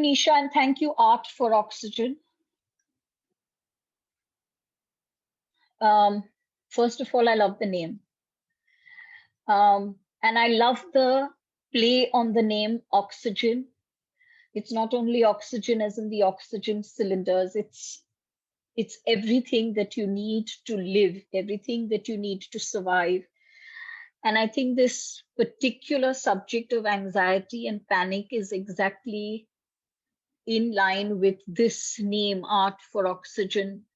Nisha, and thank you, Art for Oxygen. Um, First of all, I love the name. And I love the play on the name Oxygen. It's not only oxygen as in the oxygen cylinders, it's everything that you need to live, everything that you need to survive. And I think this particular subject of anxiety and panic is exactly in line with this name, Art for Oxygen,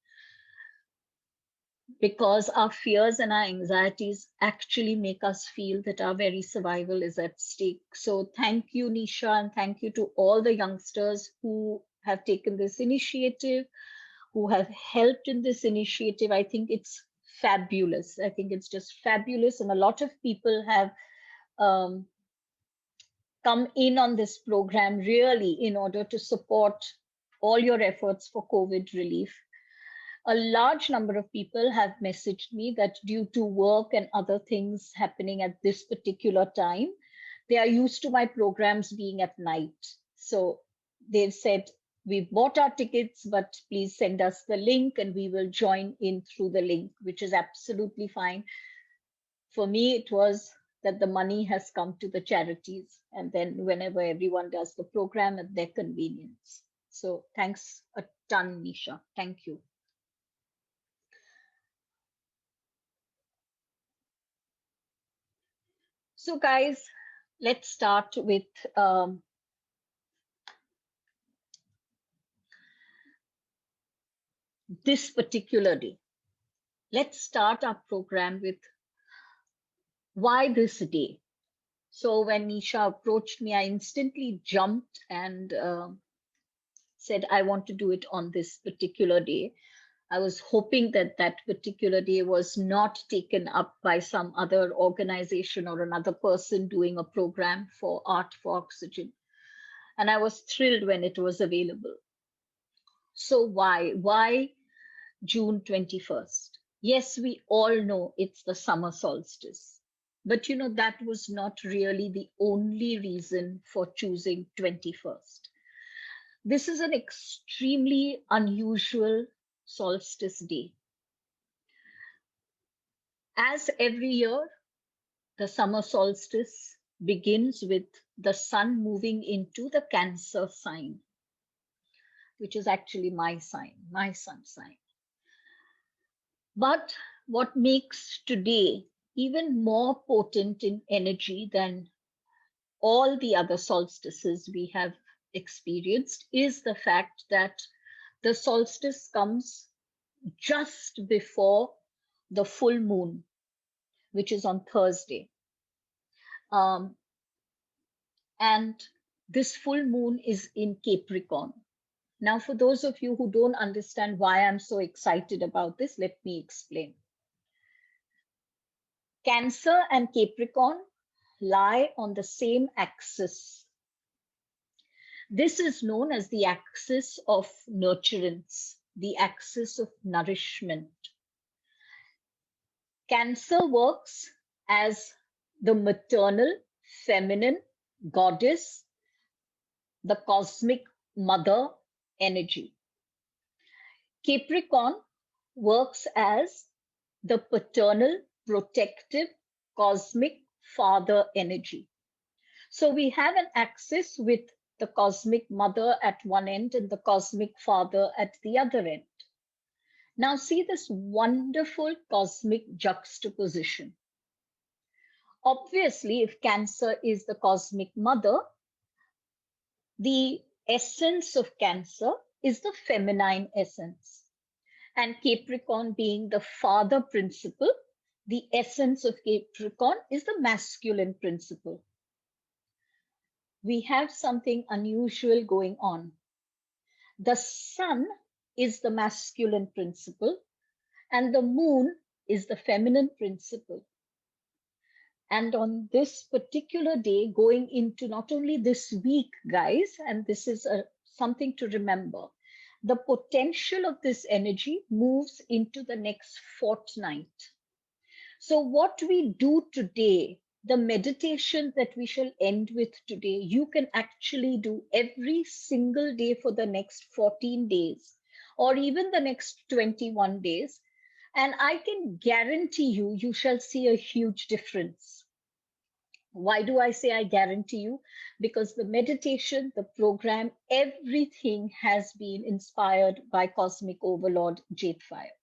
because our fears and our anxieties actually make us feel that our very survival is at stake. So thank you, Nisha, and thank you to all the youngsters who have taken this initiative, who have helped in this initiative. I think it's fabulous. I think it's just fabulous. And a lot of people have um, come in on this program really in order to support all your efforts for COVID relief. A large number of people have messaged me that due to work and other things happening at this particular time, they are used to my programs being at night. So they've said, we've bought our tickets, but please send us the link and we will join in through the link, which is absolutely fine. For me, it was that the money has come to the charities, and then whenever everyone does the program at their convenience. So thanks a ton, Nisha. Thank you. So, guys, let's start with this particular day. Let's start our program with why this day. So, when Nisha approached me, I instantly jumped and said, I want to do it on this particular day. I was hoping that that particular day was not taken up by some other organization or another person doing a program for Art for Oxygen. And I was thrilled when it was available. So why? Why June 21st? Yes, we all know it's the summer solstice. But you know, that was not really the only reason for choosing 21st. This is an extremely unusual solstice day. As every year, the summer solstice begins with the sun moving into the Cancer sign, which is actually my sign, my sun sign. But what makes today even more potent in energy than all the other solstices we have experienced is the fact that the solstice comes just before the full moon, which is on Thursday. Um, and this full moon is in Capricorn. Now, for those of you who don't understand why I'm so excited about this, let me explain. Cancer and Capricorn lie on the same axis. This is known as the axis of nurturance, the axis of nourishment. Cancer works as the maternal, feminine goddess, the cosmic mother energy. Capricorn works as the paternal, protective, cosmic father energy. So we have an axis with the cosmic mother at one end and the cosmic father at the other end. Now see this wonderful cosmic juxtaposition. Obviously, if Cancer is the cosmic mother, the essence of Cancer is the feminine essence. And Capricorn being the father principle, the essence of Capricorn is the masculine principle. We have something unusual going on. The sun is the masculine principle, and the moon is the feminine principle. And on this particular day, going into not only this week, guys, and this is something to remember, the potential of this energy moves into the next fortnight. So what we do today The meditation that we shall end with today, you can actually do every single day for the next 14 days or even the next 21 days. And I can guarantee you, you shall see a huge difference. Why do I say I guarantee you? Because the meditation, the program, everything has been inspired by Cosmic Overlord JadeFire.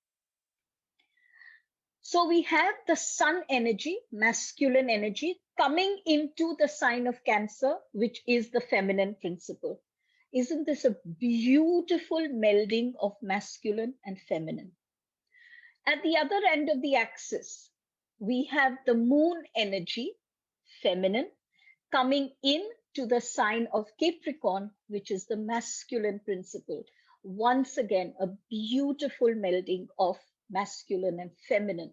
So we have the sun energy, masculine energy, coming into the sign of Cancer, which is the feminine principle. Isn't this a beautiful melding of masculine and feminine? At the other end of the axis, we have the moon energy, feminine, coming in to the sign of Capricorn, which is the masculine principle. Once again, a beautiful melding of masculine and feminine.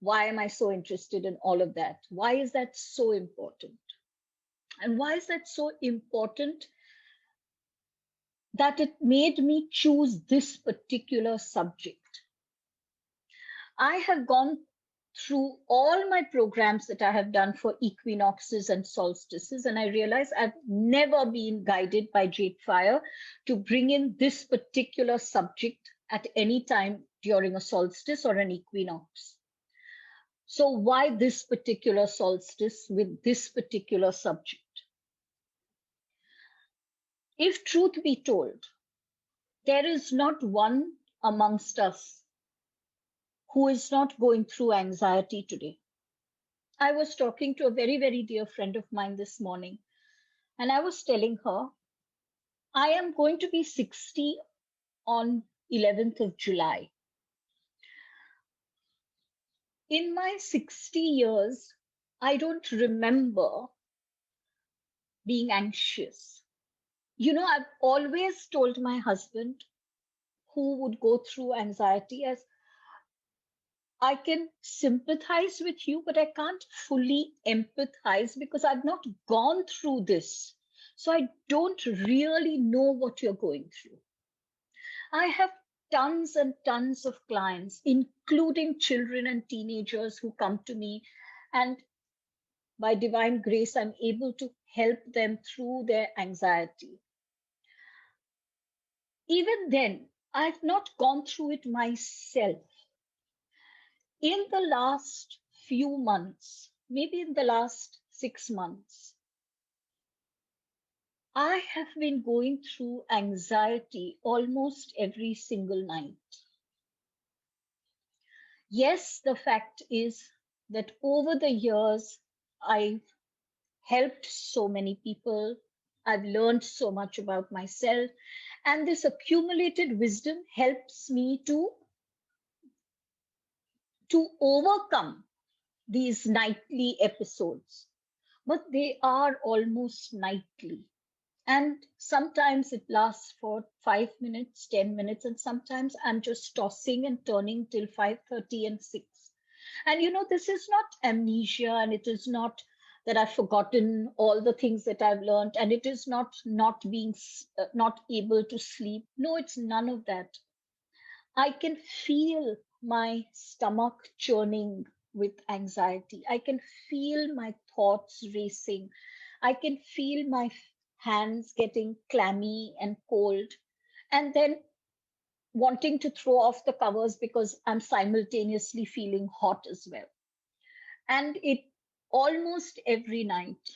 Why am I so interested in all of that? Why is that so important? And why is that so important that it made me choose this particular subject? I have gone through all my programs that I have done for equinoxes and solstices, and I realize I've never been guided by JadeFire to bring in this particular subject at any time during a solstice or an equinox. So why this particular solstice with this particular subject? If truth be told, there is not one amongst us who is not going through anxiety today. I was talking to a very, very dear friend of mine this morning, and I was telling her, I am going to be 60 on 11th of July. In my 60 years, I don't remember being anxious. You know, I've always told my husband, who would go through anxiety, as I can sympathize with you, but I can't fully empathize because I've not gone through this. So I don't really know what you're going through. I have tons and tons of clients, including children and teenagers who come to me, and by divine grace, I'm able to help them through their anxiety. Even then, I've not gone through it myself. In the last few months, maybe in the last 6 months, I have been going through anxiety almost every single night. Yes, the fact is that over the years, I've helped so many people. I've learned so much about myself. And this accumulated wisdom helps me to overcome these nightly episodes. But they are almost nightly. And sometimes it lasts for 5 minutes, 10 minutes, and sometimes I'm just tossing and turning till 5:30 and 6. And you know, this is not amnesia, and it is not that I've forgotten all the things that I've learned, and it is not being not able to sleep. No, it's none of that. I can feel my stomach churning with anxiety. I can feel my thoughts racing. I can feel my hands getting clammy and cold, and then wanting to throw off the covers because I'm simultaneously feeling hot as well. And it almost every night,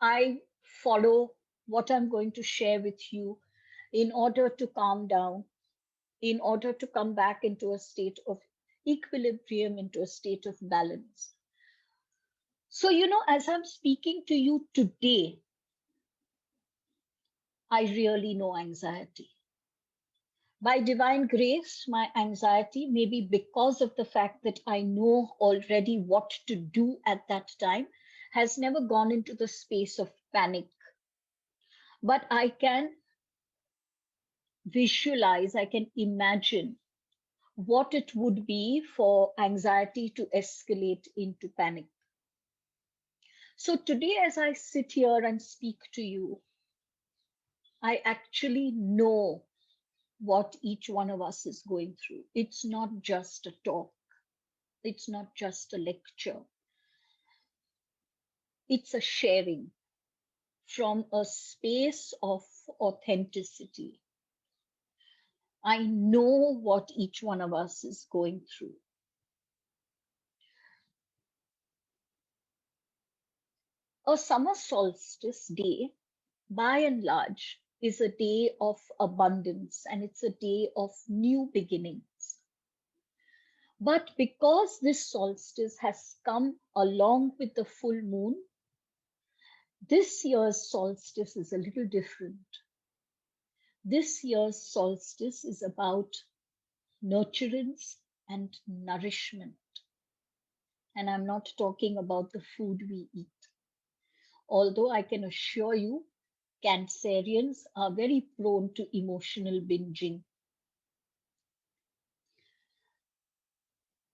I follow what I'm going to share with you in order to calm down, in order to come back into a state of equilibrium, into a state of balance. So, you know, as I'm speaking to you today, I really know anxiety. By divine grace, my anxiety, maybe because of the fact that I know already what to do at that time, has never gone into the space of panic. But I can visualize, I can imagine what it would be for anxiety to escalate into panic. So today, as I sit here and speak to you, I actually know what each one of us is going through. It's not just a talk. It's not just a lecture. It's a sharing from a space of authenticity. I know what each one of us is going through. A summer solstice day, by and large, is a day of abundance and it's a day of new beginnings. But because this solstice has come along with the full moon, this year's solstice is a little different. This year's solstice is about nurturance and nourishment. And I'm not talking about the food we eat. Although I can assure you, Cancerians are very prone to emotional binging.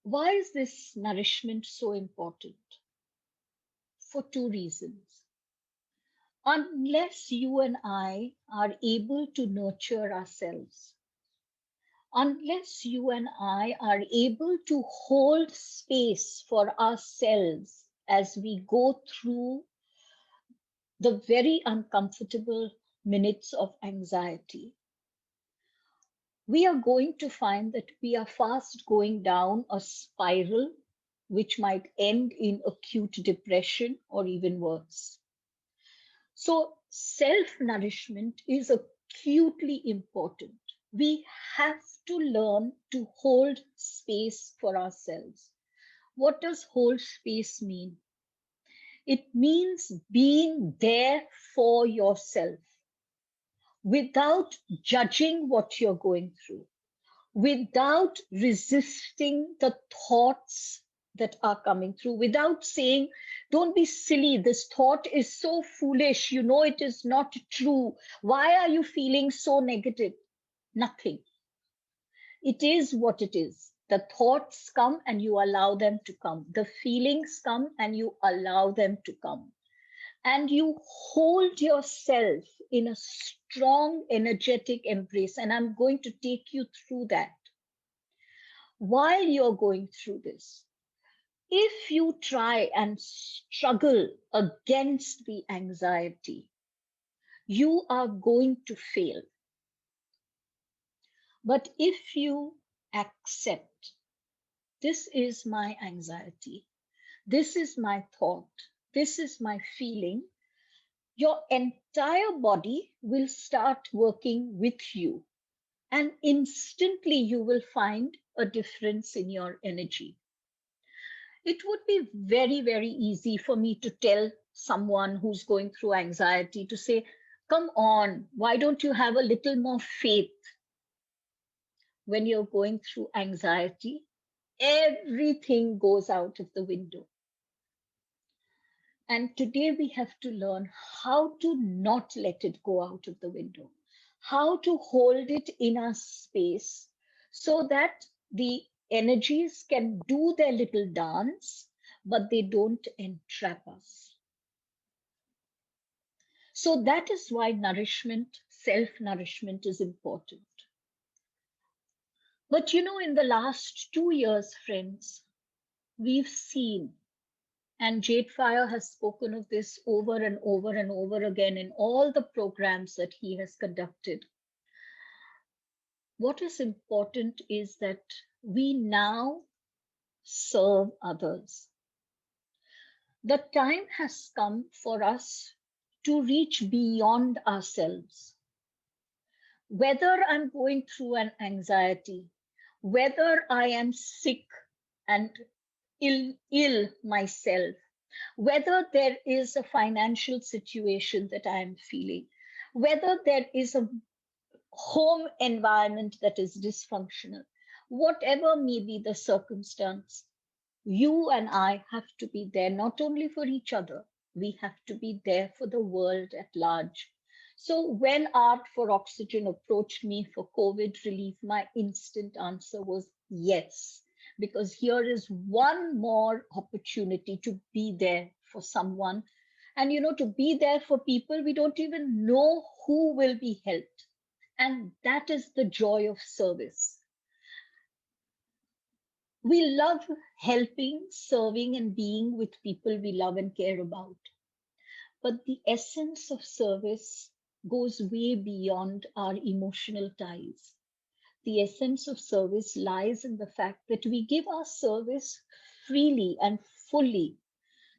Why is this nourishment so important? For two reasons. Unless you and I are able to nurture ourselves, unless you and I are able to hold space for ourselves as we go through the very uncomfortable minutes of anxiety, we are going to find that we are fast going down a spiral which might end in acute depression or even worse. So self-nourishment is acutely important. We have to learn to hold space for ourselves. What does hold space mean? It means being there for yourself without judging what you're going through, without resisting the thoughts that are coming through, without saying, don't be silly, this thought is so foolish, you know it is not true. Why are you feeling so negative? Nothing. It is what it is. The thoughts come and you allow them to come. The feelings come and you allow them to come. And you hold yourself in a strong, energetic embrace. And I'm going to take you through that. While you're going through this, if you try and struggle against the anxiety, you are going to fail. But if you accept, this is my anxiety, this is my thought, this is my feeling, your entire body will start working with you. And instantly you will find a difference in your energy. It would be very, very easy for me to tell someone who's going through anxiety to say, come on, why don't you have a little more faith? When you're going through anxiety, everything goes out of the window. And today we have to learn how to not let it go out of the window, how to hold it in our space so that the energies can do their little dance, but they don't entrap us. So that is why nourishment, self-nourishment is important. But you know, in the last 2 years, friends, we've seen, and JadeFire has spoken of this over and over and over again in all the programs that he has conducted. What is important is that we now serve others. The time has come for us to reach beyond ourselves. Whether I'm going through an anxiety, whether I am sick and ill myself, whether there is a financial situation that I am feeling, whether there is a home environment that is dysfunctional, whatever may be the circumstance, you and I have to be there not only for each other, we have to be there for the world at large. So when Art for Oxygen approached me for COVID relief, my instant answer was yes, because here is one more opportunity to be there for someone. And, you know, to be there for people, we don't even know who will be helped. And that is the joy of service. We love helping, serving, and being with people we love and care about. But the essence of service goes way beyond our emotional ties. The essence of service lies in the fact that we give our service freely and fully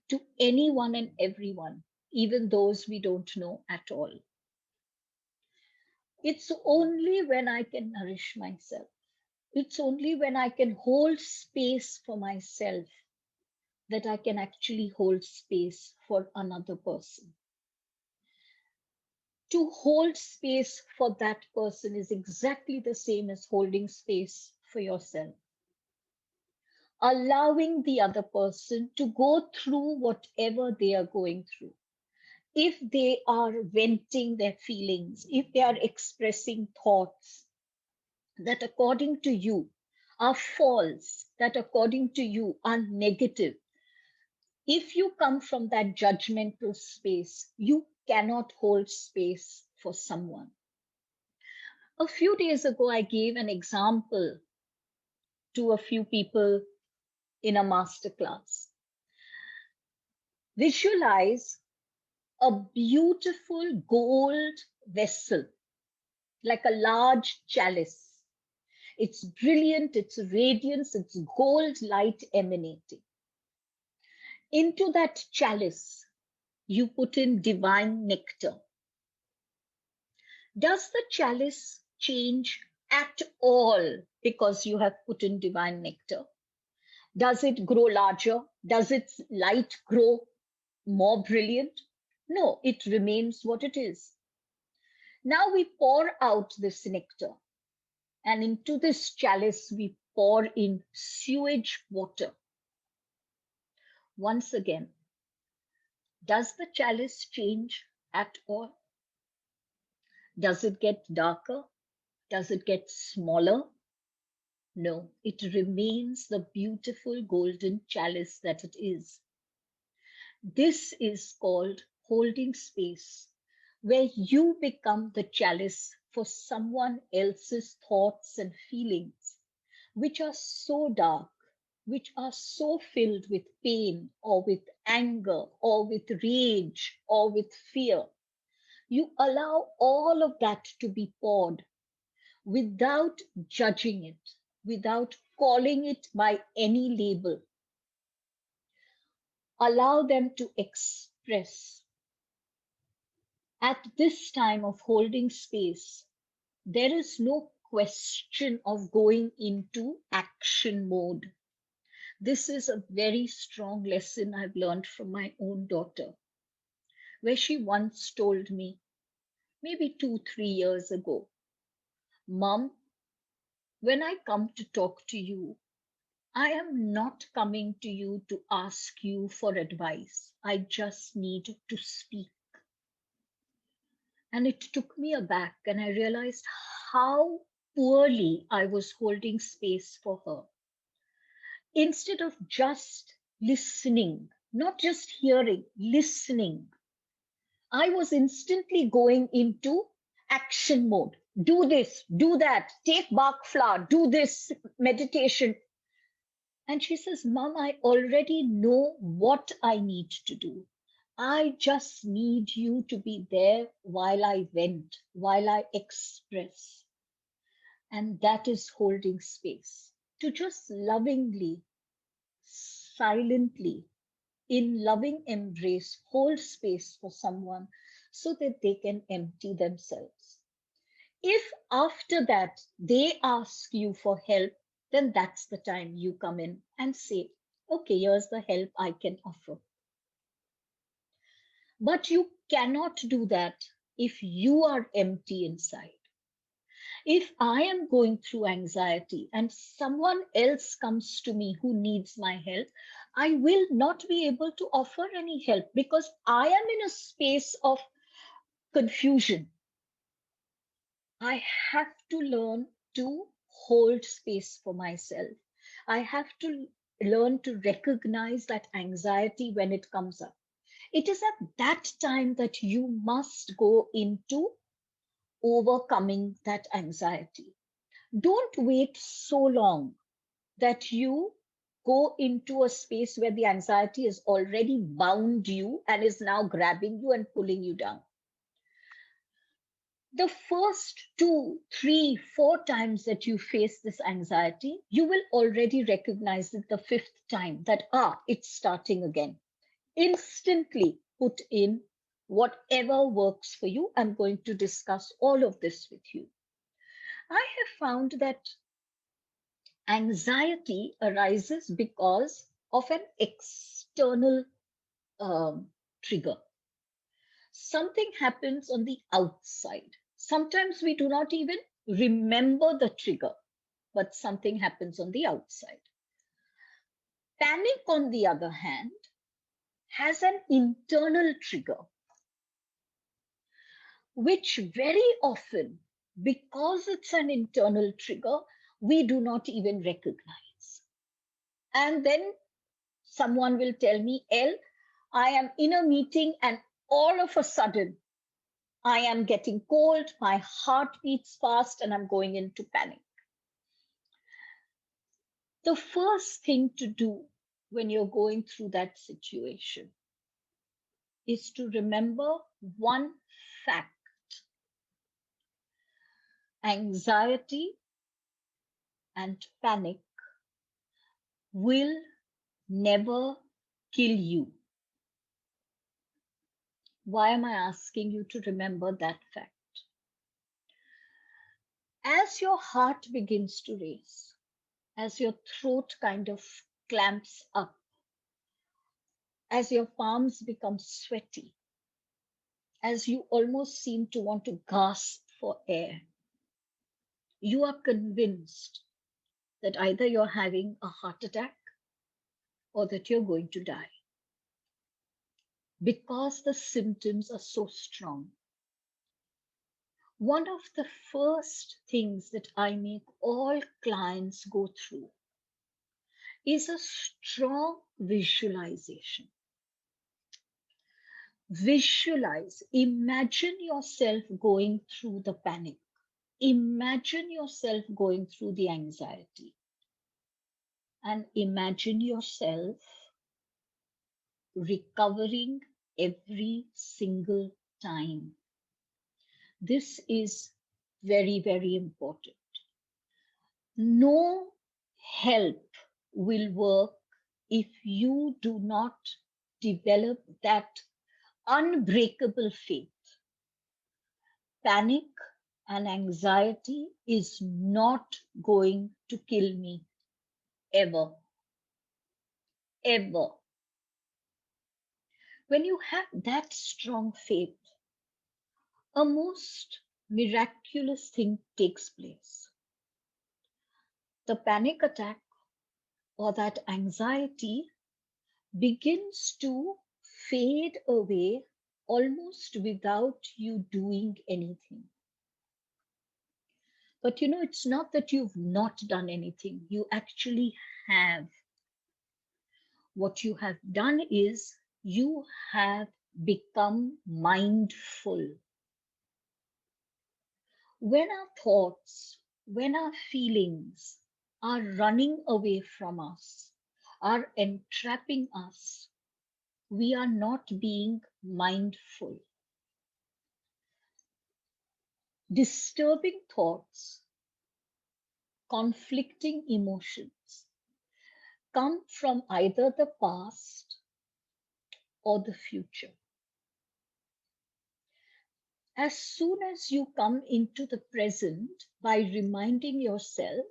to anyone and everyone, even those we don't know at all. It's only when I can nourish myself, it's only when I can hold space for myself that I can actually hold space for another person. To hold space for that person is exactly the same as holding space for yourself. Allowing the other person to go through whatever they are going through. If they are venting their feelings, if they are expressing thoughts that according to you are false, that according to you are negative, if you come from that judgmental space, you cannot hold space for someone. A few days ago, I gave an example to a few people in a masterclass. Visualize a beautiful gold vessel, like a large chalice. It's brilliant, it's radiance, it's gold light emanating. Into that chalice, you put in divine nectar. Does the chalice change at all because you have put in divine nectar? Does it grow larger? Does its light grow more brilliant? No, it remains what it is. Now we pour out this nectar, and into this chalice we pour in sewage water. Once again, does the chalice change at all? Does it get darker? Does it get smaller? No, it remains the beautiful golden chalice that it is. This is called holding space, where you become the chalice for someone else's thoughts and feelings, which are so dark, which are so filled with pain or with anger or with rage or with fear. You allow all of that to be poured without judging it, without calling it by any label. Allow them to express. At this time of holding space, there is no question of going into action mode. This is a very strong lesson I've learned from my own daughter, where she once told me, maybe 2, 3 years ago, Mom, when I come to talk to you, I am not coming to you to ask you for advice. I just need to speak. And it took me aback, and I realized how poorly I was holding space for her. Instead of just listening, not just hearing, listening, I was instantly going into action mode. Do this, do that, take Bach flower, do this meditation. And she says, Mom, I already know what I need to do. I just need you to be there while I vent, while I express. And that is holding space. To just lovingly, silently, in loving embrace, hold space for someone so that they can empty themselves. If after that they ask you for help, then that's the time you come in and say, okay, here's the help I can offer. But you cannot do that if you are empty inside. If I am going through anxiety and someone else comes to me who needs my help, I will not be able to offer any help because I am in a space of confusion. I have to learn to hold space for myself. I have to learn to recognize that anxiety when it comes up. It is at that time that you must go into overcoming that anxiety. Don't wait so long that you go into a space where the anxiety has already bound you and is now grabbing you and pulling you down. The first 2, 3, 4 times that you face this anxiety, you will already recognize it the fifth time that, it's starting again. Instantly put in whatever works for you. I'm going to discuss all of this with you. I have found that anxiety arises because of an external trigger. Something happens on the outside. Sometimes we do not even remember the trigger, but something happens on the outside. Panic, on the other hand, has an internal trigger, which very often, because it's an internal trigger, we do not even recognize. And then someone will tell me, I am in a meeting and all of a sudden I am getting cold, my heart beats fast, and I'm going into panic. The first thing to do when you're going through that situation is to remember one fact. Anxiety and panic will never kill you. Why am I asking you to remember that fact? As your heart begins to race, as your throat kind of clamps up, as your palms become sweaty, as you almost seem to want to gasp for air, you are convinced that either you're having a heart attack or that you're going to die, because the symptoms are so strong. One of the first things that I make all clients go through is a strong visualization. Visualize, imagine yourself going through the panic. Imagine yourself going through the anxiety. And imagine yourself recovering every single time. This is very, very important. No help will work if you do not develop that unbreakable faith. Panic and anxiety is not going to kill me ever. Ever. When you have that strong faith, a most miraculous thing takes place. The panic attack or that anxiety begins to fade away almost without you doing anything. But it's not that you've not done anything. You actually have. What you have done is you have become mindful. When our thoughts, when our feelings are running away from us, are entrapping us, we are not being mindful. Disturbing thoughts, conflicting emotions come from either the past or the future. As soon as you come into the present by reminding yourself,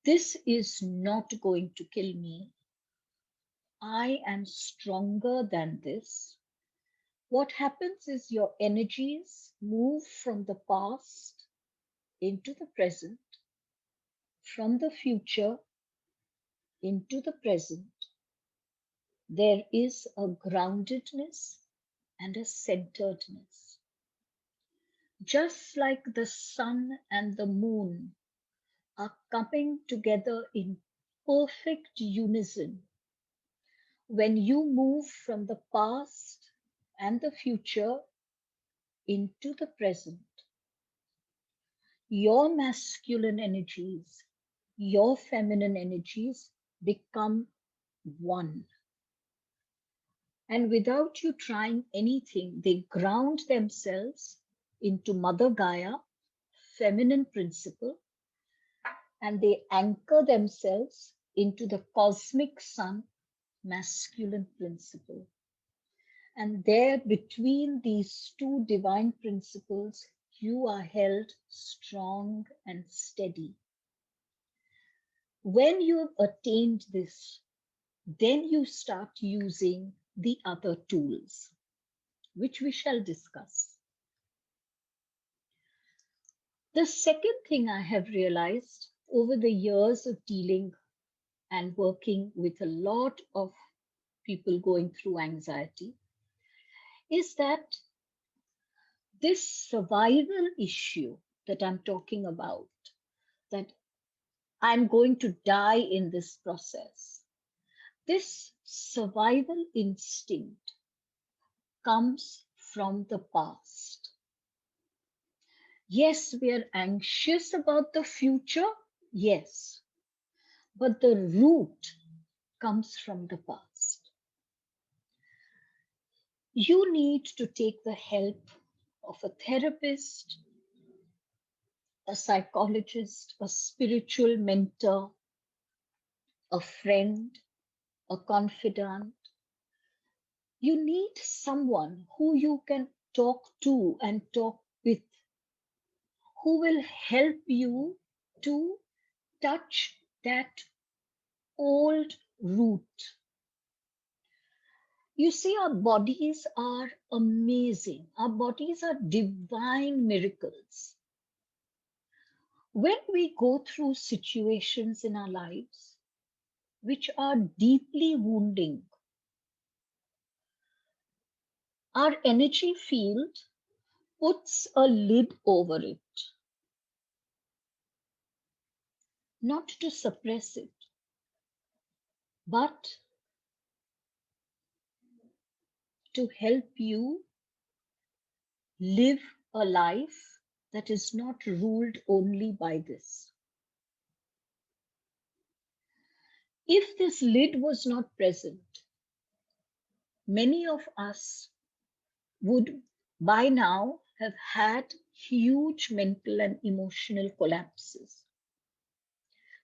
this is not going to kill me, I am stronger than this, what happens is your energies move from the past into the present, from the future into the present. There is a groundedness and a centeredness. Just like the sun and the moon are coming together in perfect unison, when you move from the past and the future into the present, your masculine energies, your feminine energies become one. And without you trying anything, they ground themselves into Mother Gaia, feminine principle, and they anchor themselves into the cosmic sun, masculine principle. And there, between these two divine principles, you are held strong and steady. When you have attained this, then you start using the other tools, which we shall discuss. The second thing I have realized over the years of dealing and working with a lot of people going through anxiety is that this survival issue that I'm talking about, that I'm going to die in this process, this survival instinct comes from the past. Yes, we are anxious about the future, yes, but the root comes from the past. You need to take the help of a therapist, a psychologist, a spiritual mentor, a friend, a confidant. You need someone who you can talk to and talk with, who will help you to touch that old root. You see, our bodies are amazing. Our bodies are divine miracles. When we go through situations in our lives which are deeply wounding, our energy field puts a lid over it, not to suppress it, but to help you live a life that is not ruled only by this. If this lid was not present, many of us would by now have had huge mental and emotional collapses.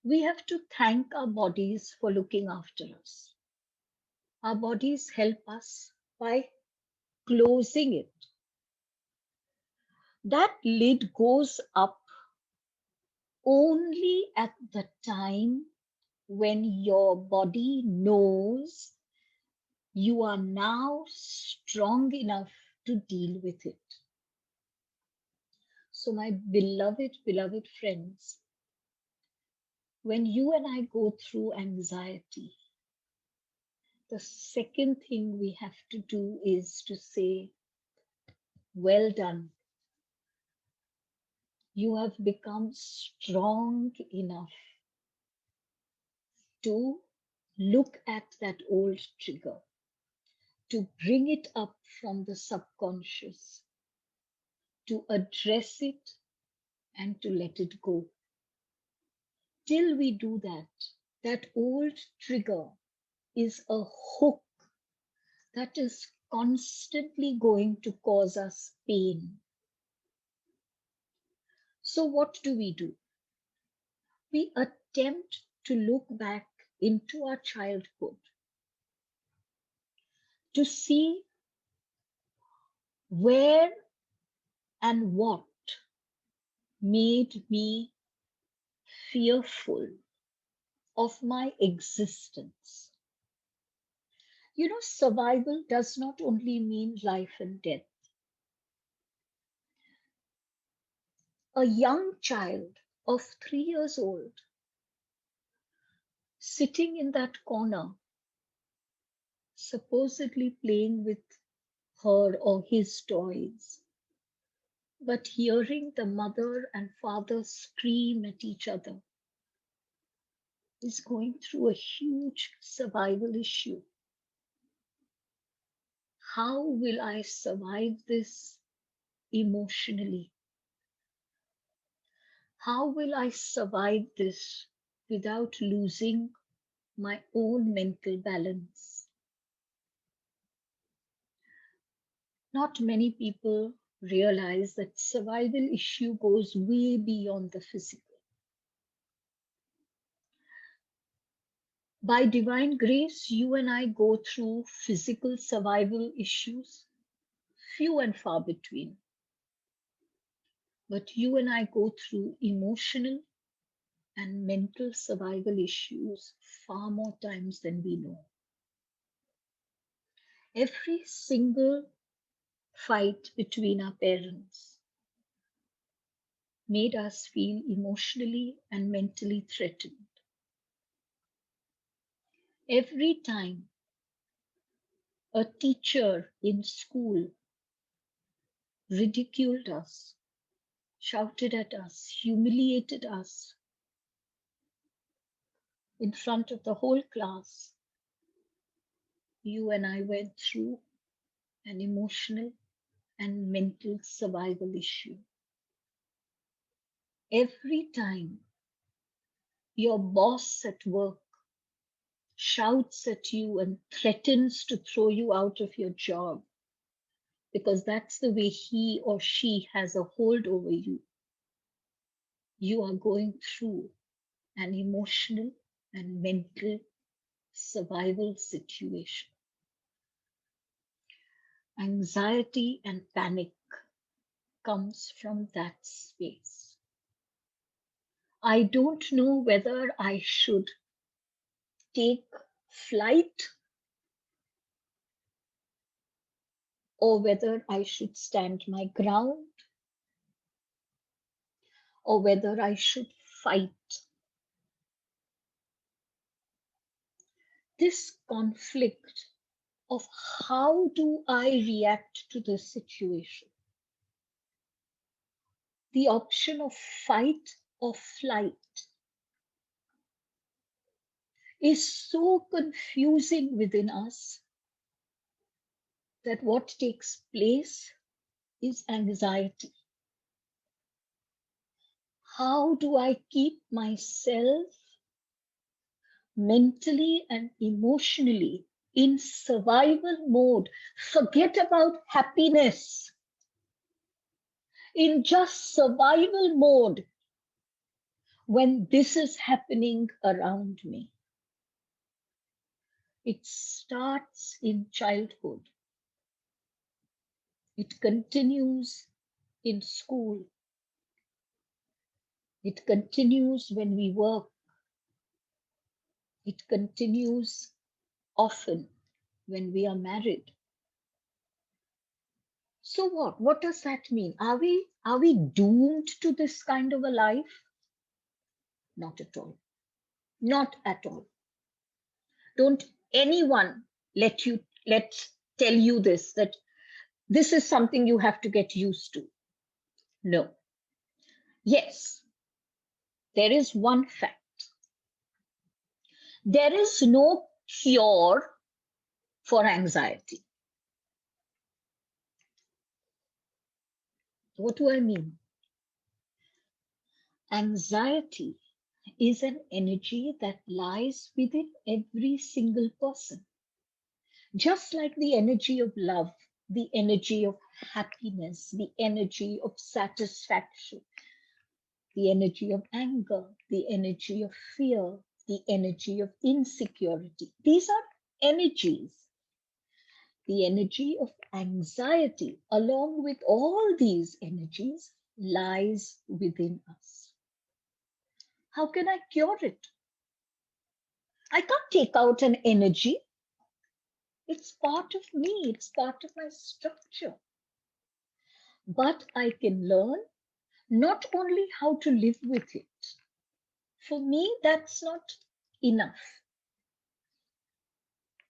We have to thank our bodies for looking after us. Our bodies help us by closing it. That lid goes up only at the time when your body knows you are now strong enough to deal with it. So, my beloved, beloved friends, when you and I go through anxiety, the second thing we have to do is to say, well done. You have become strong enough to look at that old trigger, to bring it up from the subconscious, to address it and to let it go. Till we do that, that old trigger is a hook that is constantly going to cause us pain. So what do? We attempt to look back into our childhood to see where and what made me fearful of my existence. You know, survival does not only mean life and death. A young child of 3 years old sitting in that corner, supposedly playing with her or his toys, but hearing the mother and father scream at each other, is going through a huge survival issue. How will I survive this emotionally? How will I survive this without losing my own mental balance. Not many people realize that survival issue goes way beyond the physical. By divine grace, you and I go through physical survival issues, few and far between. But you and I go through emotional and mental survival issues far more times than we know. Every single fight between our parents made us feel emotionally and mentally threatened. Every time a teacher in school ridiculed us, shouted at us, humiliated us in front of the whole class, you and I went through an emotional and mental survival issue. Every time your boss at work shouts at you and threatens to throw you out of your job because that's the way he or she has a hold over you, you are going through an emotional and mental survival situation. Anxiety and panic comes from that space. I don't know whether I should take flight or whether I should stand my ground or whether I should fight. This conflict of how do I react to this situation? The option of fight or flight is so confusing within us that what takes place is anxiety. How do I keep myself mentally and emotionally in survival mode? Forget about happiness. In just survival mode when this is happening around me. It starts in childhood. It continues in school. It continues when we work. It continues often when we are married. So what? What does that mean? Are we doomed to this kind of a life? Not at all. Not at all. Don't anyone let tell you this, that this is something you have to get used to. No. Yes, there is one fact. There is no cure for anxiety. What do I mean? Anxiety is an energy that lies within every single person. Just like the energy of love, the energy of happiness, the energy of satisfaction, the energy of anger, the energy of fear, the energy of insecurity. These are energies. The energy of anxiety, along with all these energies, lies within us. How can I cure it? I can't take out an energy. It's part of me, it's part of my structure. But I can learn not only how to live with it. For me, that's not enough.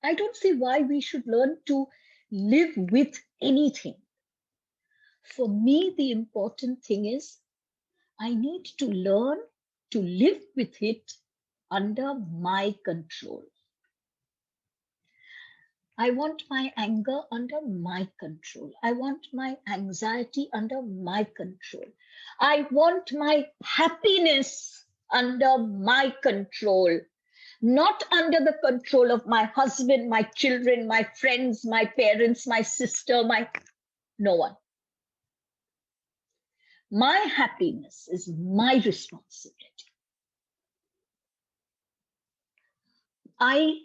I don't see why we should learn to live with anything. For me, the important thing is I need to learn to live with it under my control. I want my anger under my control. I want my anxiety under my control. I want my happiness under my control. not under the control of my husband, my children, my friends, my parents, my sister, no one. My happiness is my responsibility. I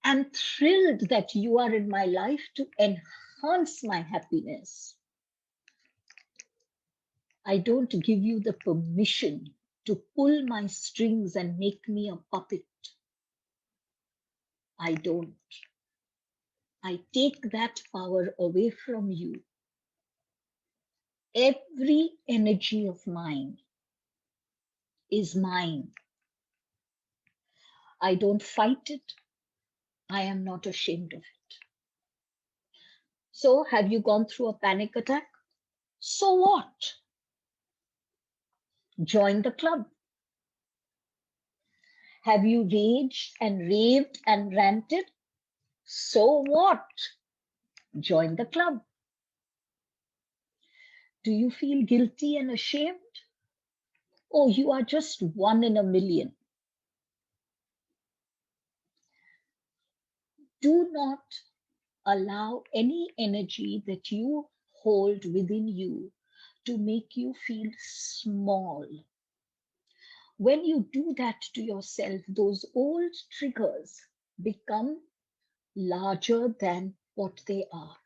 am thrilled that you are in my life to enhance my happiness. I don't give you the permission to pull my strings and make me a puppet. I don't. I take that power away from you. Every energy of mine is mine. I don't fight it. I am not ashamed of it. So, have you gone through a panic attack? So what? Join the club. Have you raged and raved and ranted? So what? Join the club. Do you feel guilty and ashamed? Oh, you are just one in a million. Do not allow any energy that you hold within you to make you feel small. When you do that to yourself, those old triggers become larger than what they are.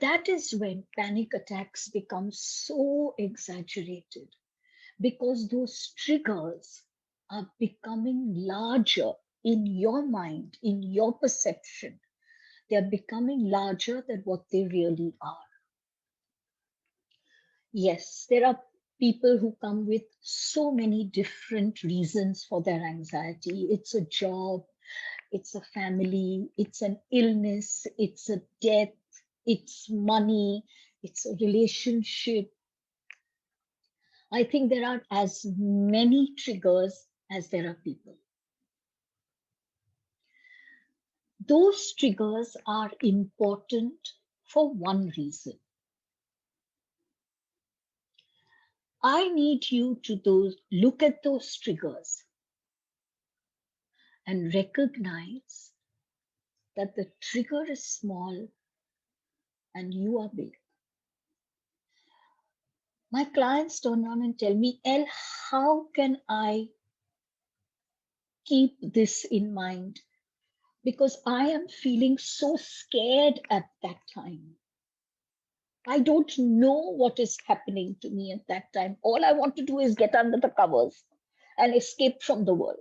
That is when panic attacks become so exaggerated, because those triggers are becoming larger in your mind, in your perception. They are becoming larger than what they really are. Yes, there are people who come with so many different reasons for their anxiety. It's a job, it's a family, it's an illness, it's a death, it's money, it's a relationship. I think there are as many triggers as there are people. Those triggers are important for one reason. I need you to look at those triggers and recognize that the trigger is small and you are big. My clients turn around and tell me, Elle, how can I keep this in mind? Because I am feeling so scared at that time. I don't know what is happening to me at that time. All I want to do is get under the covers and escape from the world.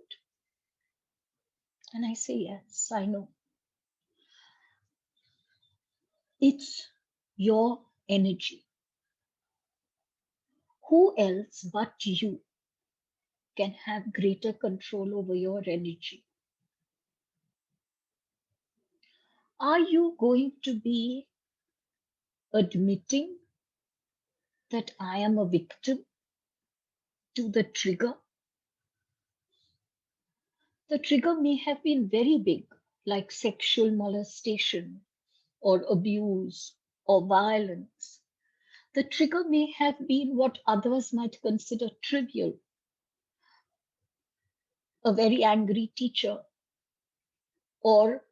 And I say, yes, I know. It's your energy. Who else but you can have greater control over your energy? Are you going to be admitting that I am a victim to the trigger? The trigger may have been very big, like sexual molestation or abuse or violence. The trigger may have been what others might consider trivial, a very angry teacher or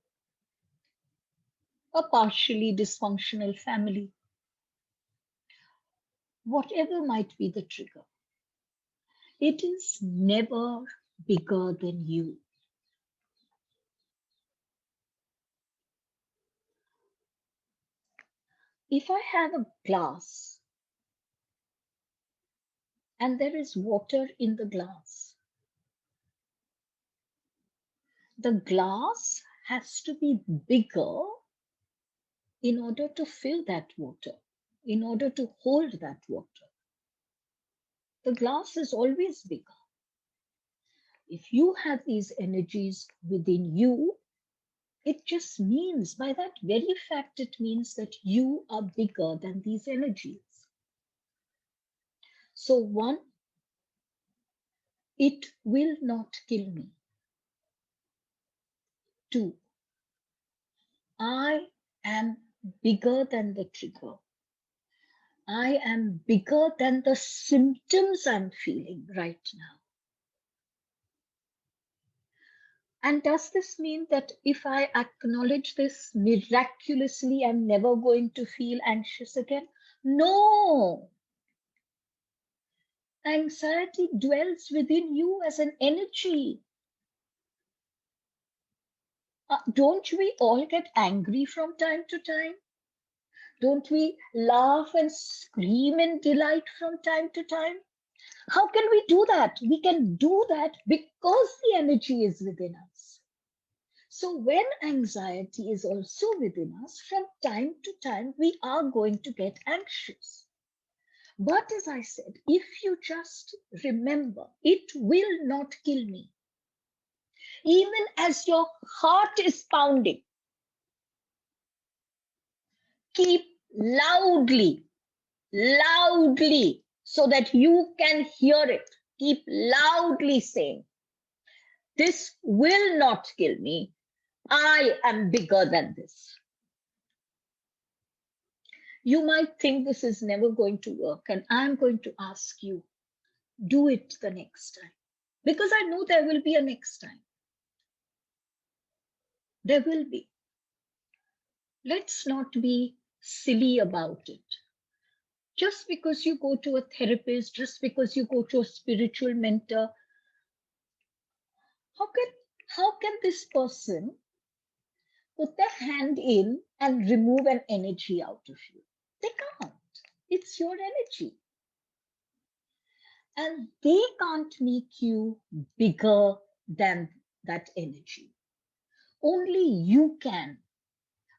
a partially dysfunctional family. Whatever might be the trigger, it is never bigger than you. If I have a glass and there is water in the glass, the glass has to be bigger in order to fill that water, in order to hold that water. The glass is always bigger. If you have these energies within you, it just means, by that very fact, it means that you are bigger than these energies. So one, it will not kill me. Two, I am bigger than the trigger. I am bigger than the symptoms I'm feeling right now. And does this mean that if I acknowledge this miraculously, I'm never going to feel anxious again? No. Anxiety dwells within you as an energy. Don't we all get angry from time to time? Don't we laugh and scream in delight from time to time? How can we do that? We can do that because the energy is within us. So when anxiety is also within us, from time to time, we are going to get anxious. But as I said, if you just remember, it will not kill me. Even as your heart is pounding, keep loudly, so that you can hear it. Keep loudly saying, this will not kill me. I am bigger than this. You might think this is never going to work, and I'm going to ask you, do it the next time. Because I know there will be a next time. There will be. Let's not be silly about it. Just because you go to a therapist, just because you go to a spiritual mentor, how can this person put their hand in and remove an energy out of you? They can't. It's your energy. And they can't make you bigger than that energy. Only you can,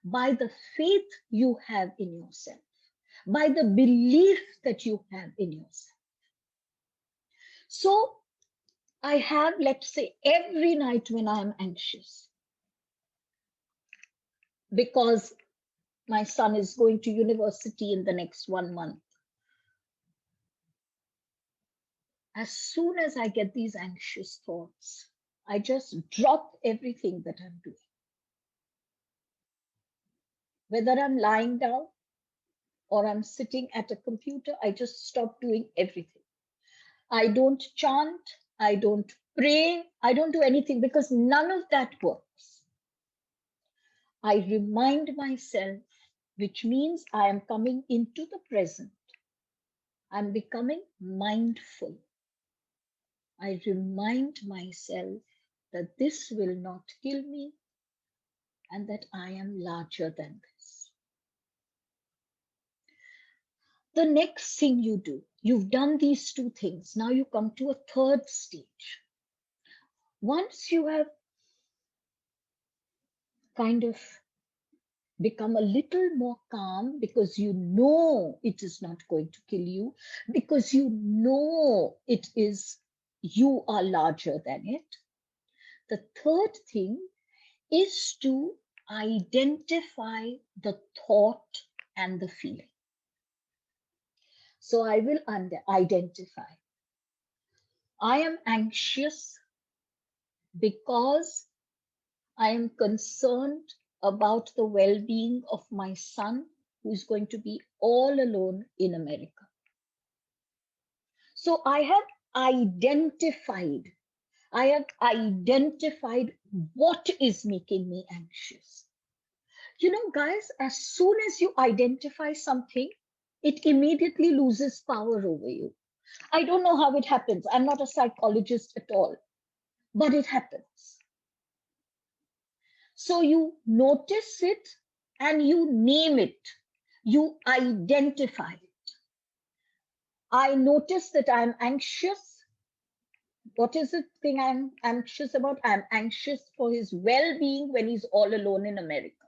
by the faith you have in yourself, by the belief that you have in yourself. So I have, let's say, every night when I'm anxious, because my son is going to university in the next 1 month. As soon as I get these anxious thoughts, I just drop everything that I'm doing. Whether I'm lying down or I'm sitting at a computer, I just stop doing everything. I don't chant, I don't pray, I don't do anything because none of that works. I remind myself, which means I am coming into the present. I'm becoming mindful. I remind myself that this will not kill me and that I am larger than this. The next thing you do, you've done these two things. Now you come to a third stage. Once you have kind of become a little more calm because you know it is not going to kill you, because you know it is, you are larger than it. The third thing is to identify the thought and the feeling. So I will identify. I am anxious because I am concerned about the well-being of my son, who is going to be all alone in America. So I have identified what is making me anxious. You know, guys, as soon as you identify something, it immediately loses power over you. I don't know how it happens. I'm not a psychologist at all, but it happens. So you notice it and you name it. You identify it. I notice that I'm anxious. What is the thing I'm anxious about? I'm anxious for his well-being when he's all alone in America.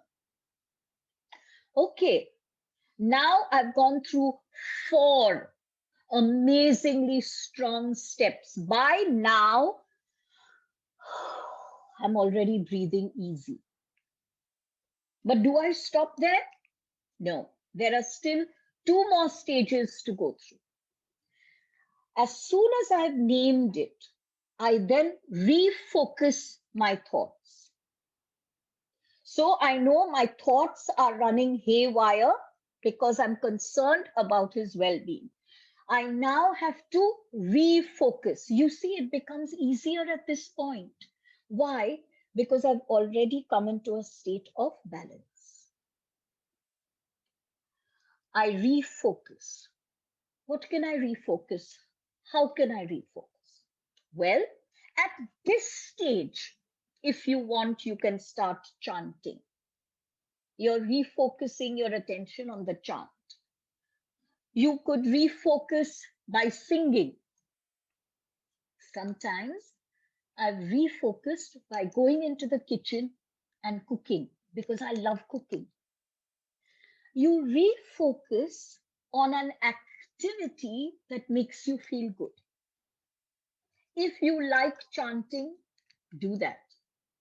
Okay, now I've gone through 4 amazingly strong steps. By now, I'm already breathing easy. But do I stop there? No, there are still 2 more stages to go through. As soon as I've named it, I then refocus my thoughts. So I know my thoughts are running haywire because I'm concerned about his well-being. I now have to refocus. You see, it becomes easier at this point. Why? because I've already come into a state of balance. I refocus. What can I refocus? How can I refocus? Well, at this stage, if you want, you can start chanting. You're refocusing your attention on the chant. You could refocus by singing. Sometimes I've refocused by going into the kitchen and cooking because I love cooking. You refocus on an activity that makes you feel good. If you like chanting, do that.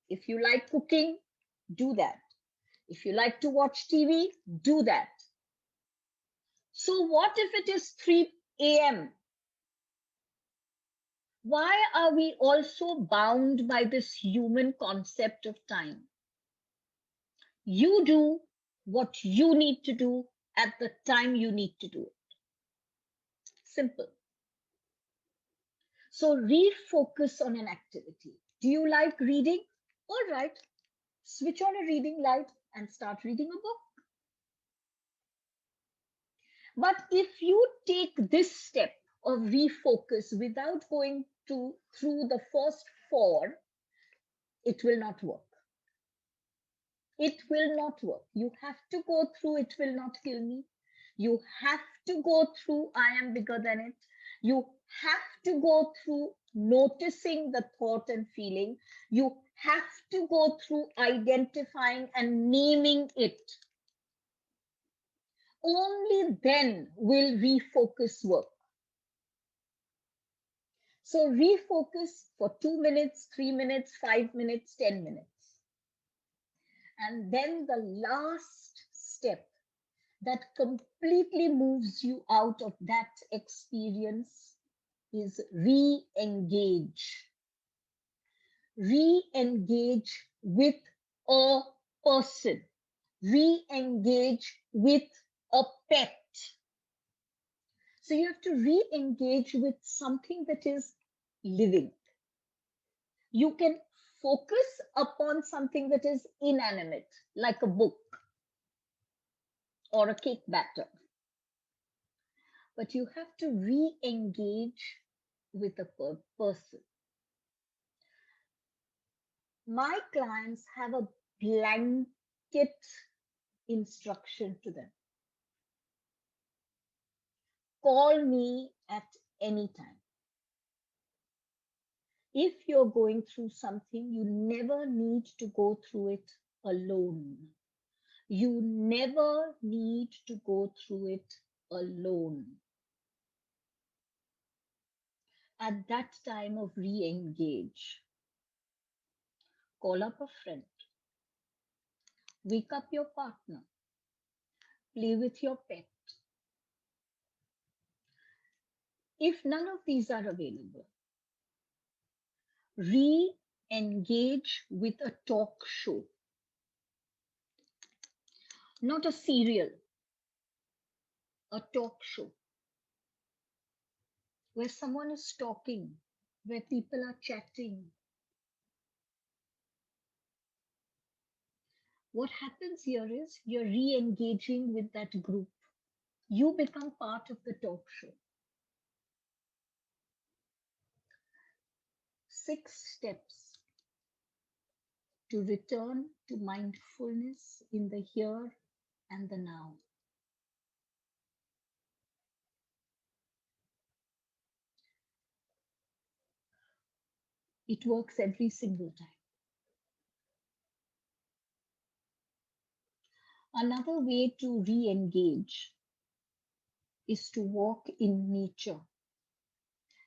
If you like cooking, do that. If you like to watch TV, do that. So what if it is 3 a.m.? Why are we also bound by this human concept of time? You do what you need to do at the time you need to do it. Simple. So refocus on an activity. Do you like reading? All right, switch on a reading light and start reading a book. But if you take this step of refocus without going through the first 4, it will not work. It will not work. You have to go through it will not kill me. You have to go through I am bigger than it. You have to go through noticing the thought and feeling. You have to go through identifying and naming it. Only then will refocus work. So refocus for 2 minutes, 3 minutes, 5 minutes, 10 minutes. And then the last step that completely moves you out of that experience is re-engage. Re-engage with a person. Re-engage with a pet. So you have to re-engage with something that is living. You can focus upon something that is inanimate, like a book or a cake batter. But you have to re-engage with a person. My clients have a blanket instruction to them. Call me at any time. If you're going through something, you never need to go through it alone. You never need to go through it alone. At that time of re-engage, call up a friend, wake up your partner, play with your pet. If none of these are available, re-engage with a talk show, not a serial, a talk show where someone is talking, where people are chatting. What happens here is you're re-engaging with that group. You become part of the talk show. 6 steps to return to mindfulness in the here and the now. It works every single time. Another way to re-engage is to walk in nature.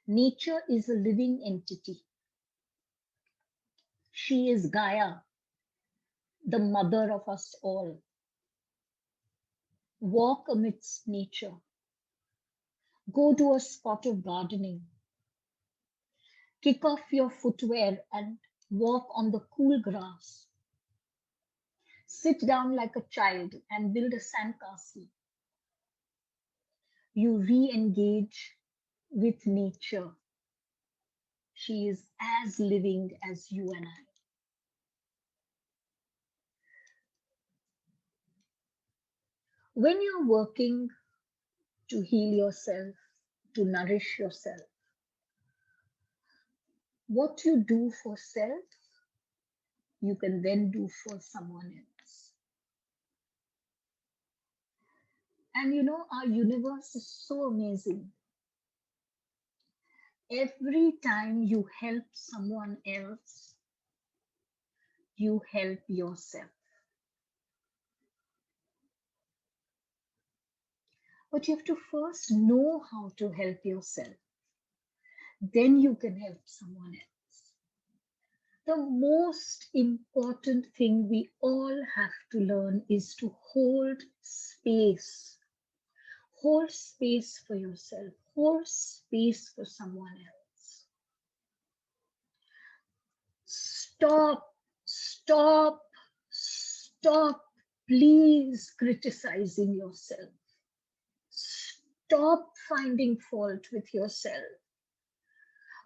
Nature is a living entity. She is Gaia, the mother of us all. Walk amidst nature. Go to a spot of gardening. Kick off your footwear and walk on the cool grass. Sit down like a child and build a sandcastle. You re-engage with nature. She is as living as you and I. When you're working to heal yourself, to nourish yourself, what you do for self, you can then do for someone else. And you know, our universe is so amazing. Every time you help someone else, you help yourself. But you have to first know how to help yourself. Then you can help someone else. The most important thing we all have to learn is to hold space. Hold space for yourself. Hold space for someone else. Stop, stop, stop, please criticizing yourself. Stop finding fault with yourself.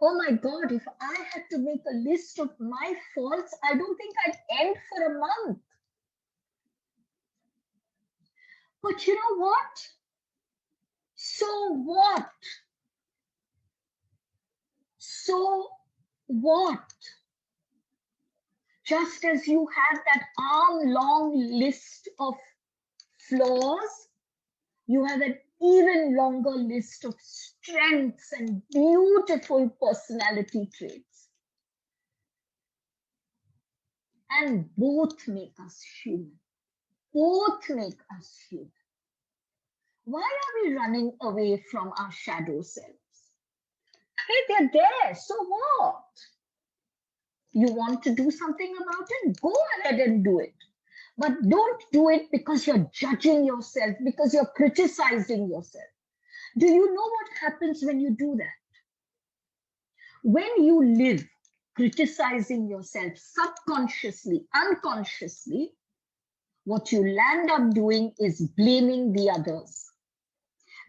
Oh my God, if I had to make a list of my faults, I don't think I'd end for a month. But you know what? So what? So what? Just as you have that arm-long list of flaws, you have an even longer list of strengths and beautiful personality traits. And both make us human. Both make us human. Why are we running away from our shadow selves? Hey, they're there, so what? You want to do something about it? Go ahead and do it. But don't do it because you're judging yourself, because you're criticizing yourself. Do you know what happens when you do that? When you live criticizing yourself subconsciously, unconsciously, what you land up doing is blaming the others.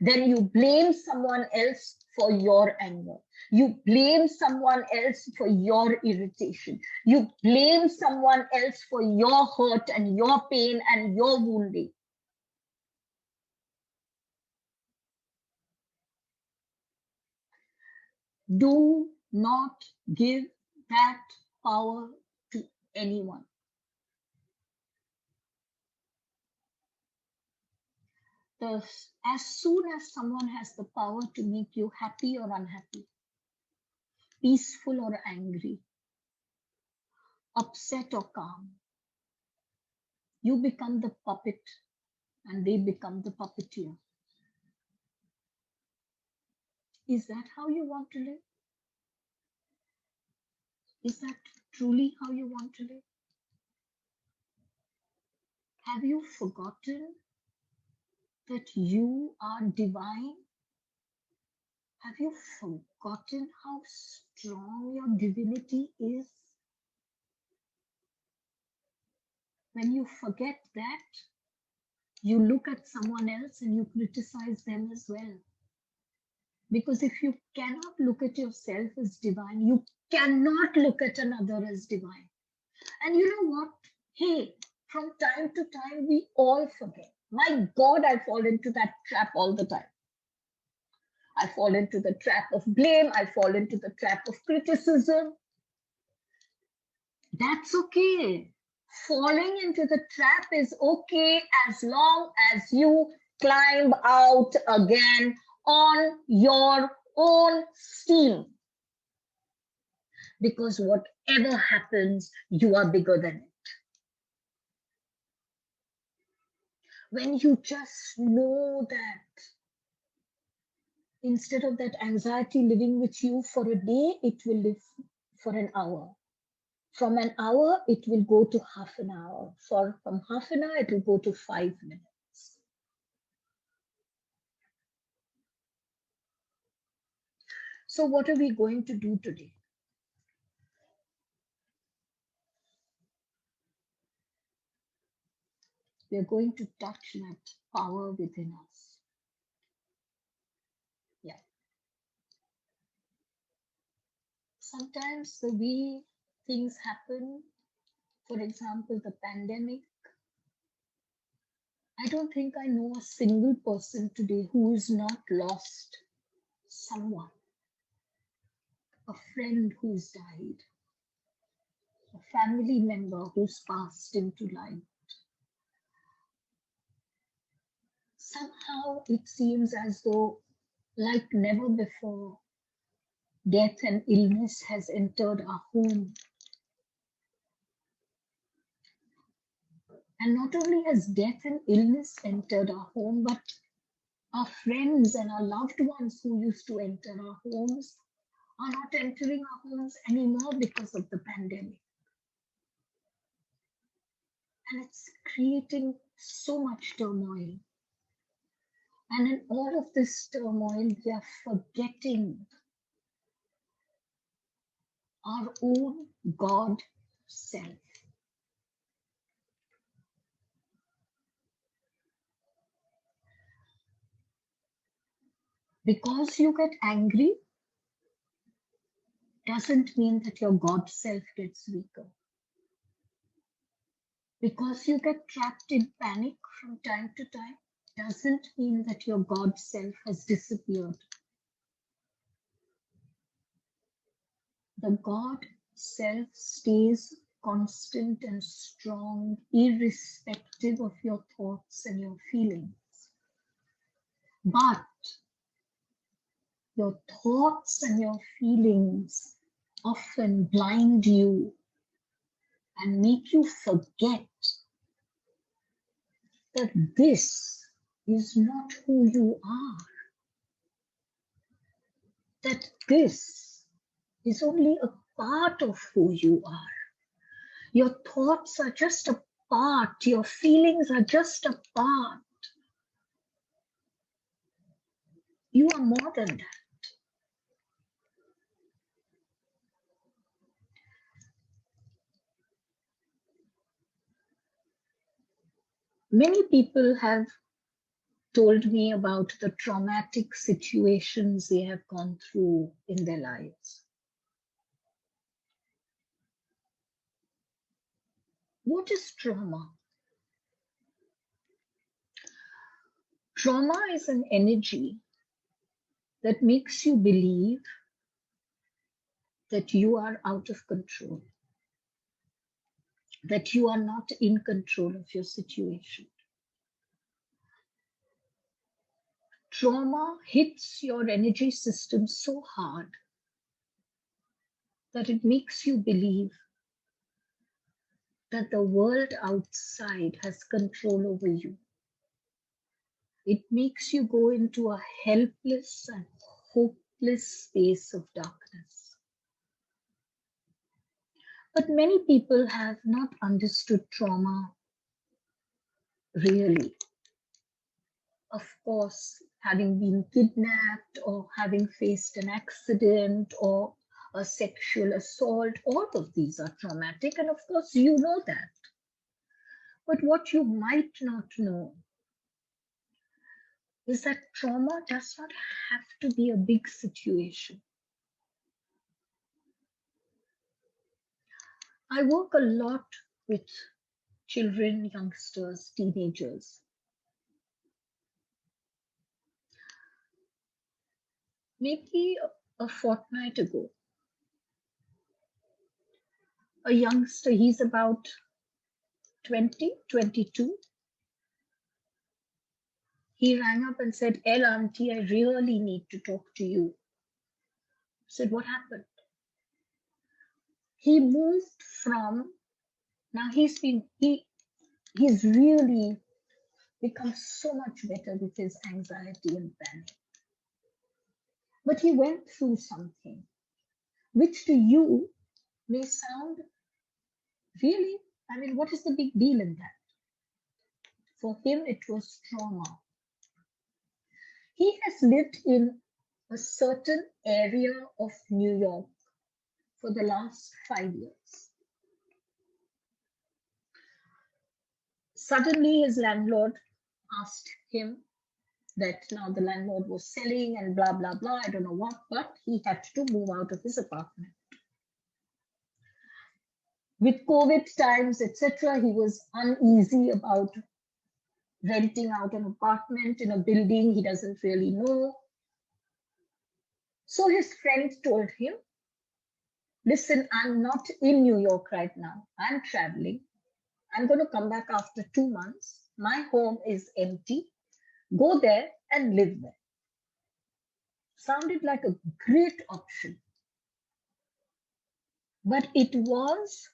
Then you blame someone else for your anger. You blame someone else for your irritation. You blame someone else for your hurt and your pain and your wounding. Do not give that power to anyone. As soon as someone has the power to make you happy or unhappy, peaceful or angry, upset or calm, you become the puppet and they become the puppeteer. Is that how you want to live? Is that truly how you want to live? Have you forgotten that you are divine? Have you forgotten how strong your divinity is? When you forget that, you look at someone else and you criticize them as well. Because if you cannot look at yourself as divine, you cannot look at another as divine. And you know what? Hey, from time to time, we all forget. My God, I fall into that trap all the time. I fall into the trap of blame. I fall into the trap of criticism. That's okay. Falling into the trap is okay as long as you climb out again on your own steam. Because whatever happens, you are bigger than it. When you just know that, instead of that anxiety living with you for a day, it will live for an hour. From an hour, it will go to half an hour. From half an hour, it will go to 5 minutes. So what are we going to do today? We are going to touch that power within us. Yeah. Sometimes the way things happen, for example, the pandemic, I don't think I know a single person today who is not lost someone, a friend who's died, a family member who's passed into life. Somehow it seems as though, like never before, death and illness has entered our home. And not only has death and illness entered our home, but our friends and our loved ones who used to enter our homes are not entering our homes anymore because of the pandemic. And it's creating so much turmoil. And in all of this turmoil, we are forgetting our own God self. Because you get angry doesn't mean that your God self gets weaker. Because you get trapped in panic from time to time doesn't mean that your God self has disappeared. The God self stays constant and strong, irrespective of your thoughts and your feelings. But your thoughts and your feelings often blind you and make you forget that this is not who you are. That this is only a part of who you are. Your thoughts are just a part. Your feelings are just a part. You are more than that. Many people have told me about the traumatic situations they have gone through in their lives. What is trauma? Trauma is an energy that makes you believe that you are out of control, that you are not in control of your situation. Trauma hits your energy system so hard that it makes you believe that the world outside has control over you. It makes you go into a helpless and hopeless space of darkness. But many people have not understood trauma really. Of course, having been kidnapped or having faced an accident or a sexual assault, all of these are traumatic. And of course, you know that. But what you might not know is that trauma does not have to be a big situation. I work a lot with children, youngsters, teenagers. Maybe a fortnight ago, a youngster, he's about 20, 22. He rang up and said, Auntie, I really need to talk to you. I said, what happened? He moved from, now he's really become so much better with his anxiety and panic. But he went through something, which to you may sound really, I mean, what is the big deal in that? For him, it was trauma. He has lived in a certain area of New York for the last 5 years. Suddenly, his landlord asked him that now the landlord was selling and blah, blah, blah, I don't know what, but he had to move out of his apartment. With COVID times, etc., he was uneasy about renting out an apartment in a building he doesn't really know. So his friend told him, listen, I'm not in New York right now. I'm traveling. I'm going to come back after 2 months. My home is empty. Go there and live there. Sounded like a great option. But it was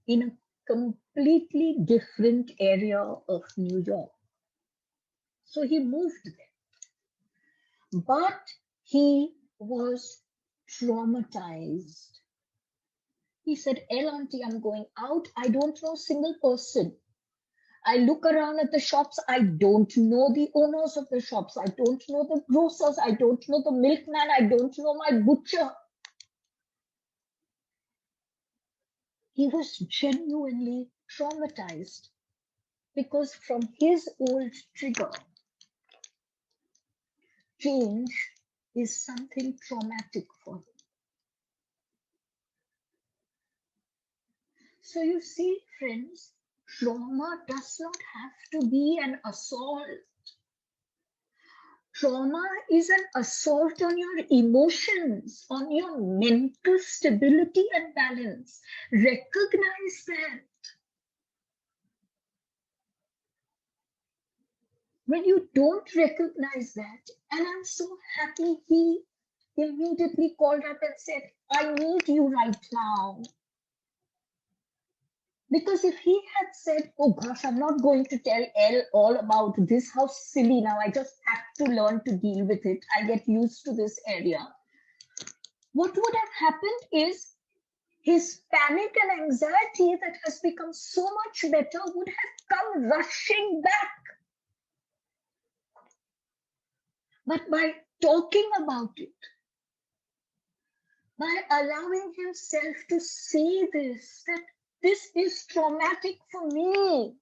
in a completely different area of New York. So he moved there. But he was traumatized. He said, Auntie, I'm going out. I don't know a single person. I look around at the shops. I don't know the owners of the shops. I don't know the grocers. I don't know the milkman. I don't know my butcher. He was genuinely traumatized because from his old trigger, change is something traumatic for him. So you see, friends, trauma does not have to be an assault. Trauma is an assault on your emotions, on your mental stability and balance. Recognize that. When you don't recognize that, and I'm so happy he immediately called up and said, I need you right now. Because if he had said, oh gosh, I'm not going to tell Elle all about this, how silly now, I just have to learn to deal with it, I'll get used to this area. What would have happened is his panic and anxiety that has become so much better would have come rushing back. But by talking about it, by allowing himself to see this, that this is traumatic for me.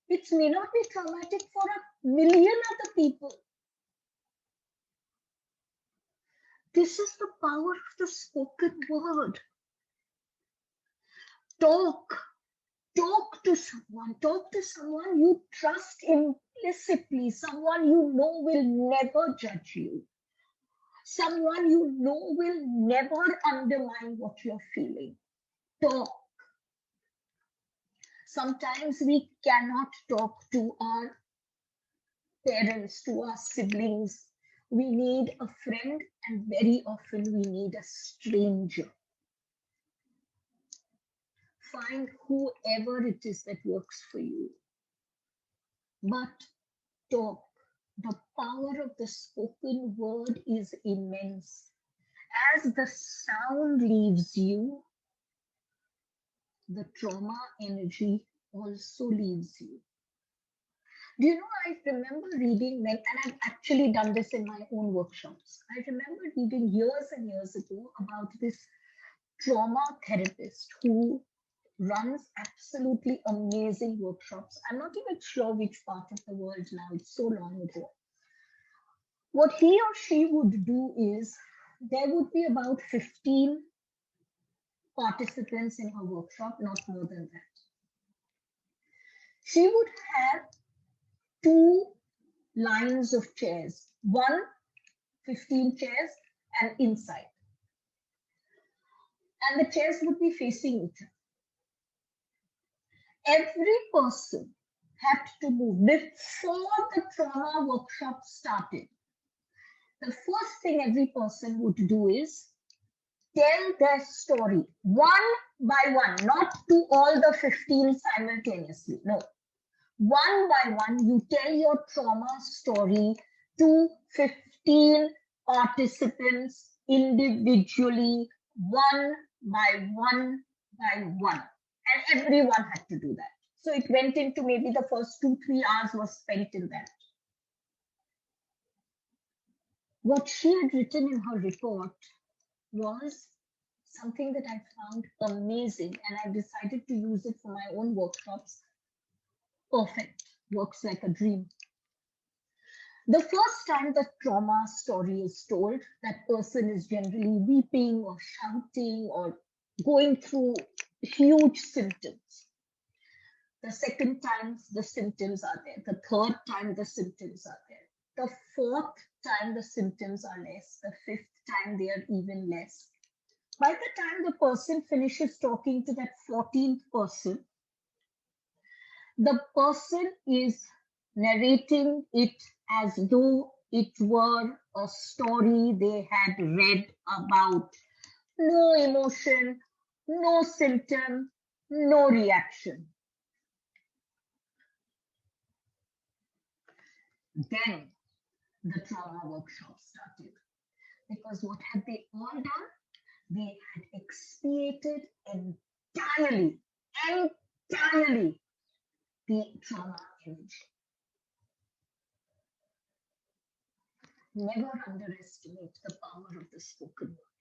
It may not be traumatic for 1,000,000 other people. This is the power of the spoken word. Talk to someone you trust implicitly, someone you know will never judge you, someone you know will never undermine what you're feeling. Talk. Sometimes we cannot talk to our parents, to our siblings. We need a friend, and very often we need a stranger. Find whoever it is that works for you. But talk. The power of the spoken word is immense. As the sound leaves you, the trauma energy also leaves you. Do you know, I remember reading, and I've actually done this in my own workshops. I remember reading years and years ago about this trauma therapist who runs absolutely amazing workshops. I'm not even sure which part of the world now, it's so long ago. What he or she would do is, there would be about 15 participants in her workshop, not more than that. She would have 2 lines of chairs, 15 chairs, and inside. And the chairs would be facing each other. Every person had to move before the trauma workshop started. The first thing every person would do is tell their story one by one, not to all the 15 simultaneously. No. One by one, you tell your trauma story to 15 participants individually, one by one by one. And everyone had to do that. So it went into maybe the first 2-3 hours was spent in that. What she had written in her report was something that I found amazing, and I decided to use it for my own workshops. Perfect. Works like a dream. The first time the trauma story is told, that person is generally weeping or shouting or going through huge symptoms. The second time, the symptoms are there. The third time, the symptoms are there. The fourth time, the symptoms are less. The fifth time, they are even less. By the time the person finishes talking to that 14th person, the person is narrating it as though it were a story they had read about. No emotion, no symptom, no reaction. Then the trauma workshop started. Because what had they all done? They had expiated entirely the trauma energy. Never underestimate the power of the spoken word.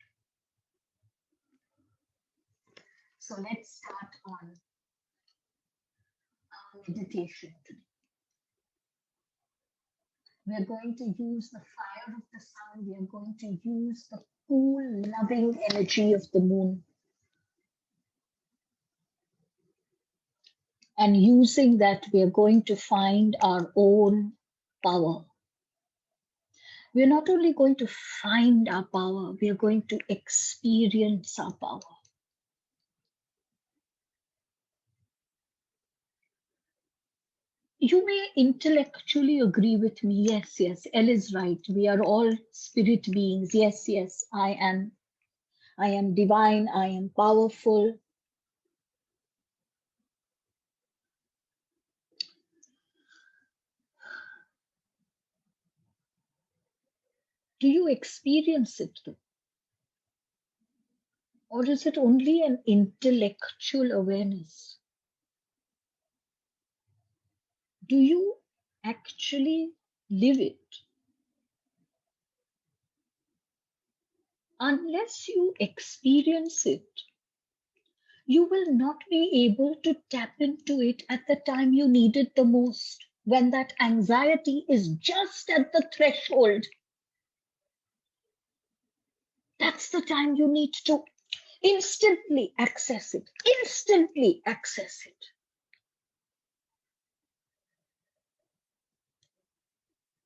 So let's start on our meditation today. We are going to use the fire of the sun. We are going to use the cool, loving energy of the moon. And using that, we are going to find our own power. We are not only going to find our power, we are going to experience our power. You may intellectually agree with me. Yes, yes, Elle is right. We are all spirit beings. Yes, yes, I am divine. I am powerful. Do you experience it though? Or is it only an intellectual awareness? Do you actually live it? Unless you experience it, you will not be able to tap into it at the time you need it the most, when that anxiety is just at the threshold. That's the time you need to instantly access it. Instantly access it.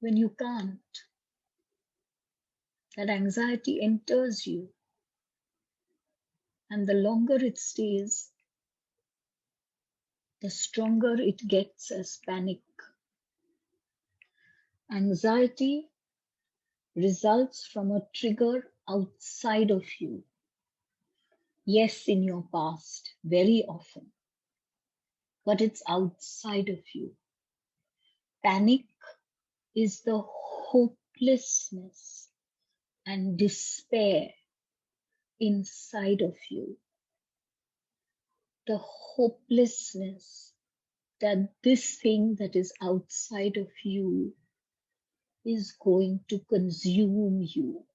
When you can't, that anxiety enters you. And the longer it stays, the stronger it gets as panic. Anxiety results from a trigger outside of you. Yes, in your past, very often, but it's outside of you. Panic is the hopelessness and despair inside of you. The hopelessness that this thing that is outside of you is going to consume you.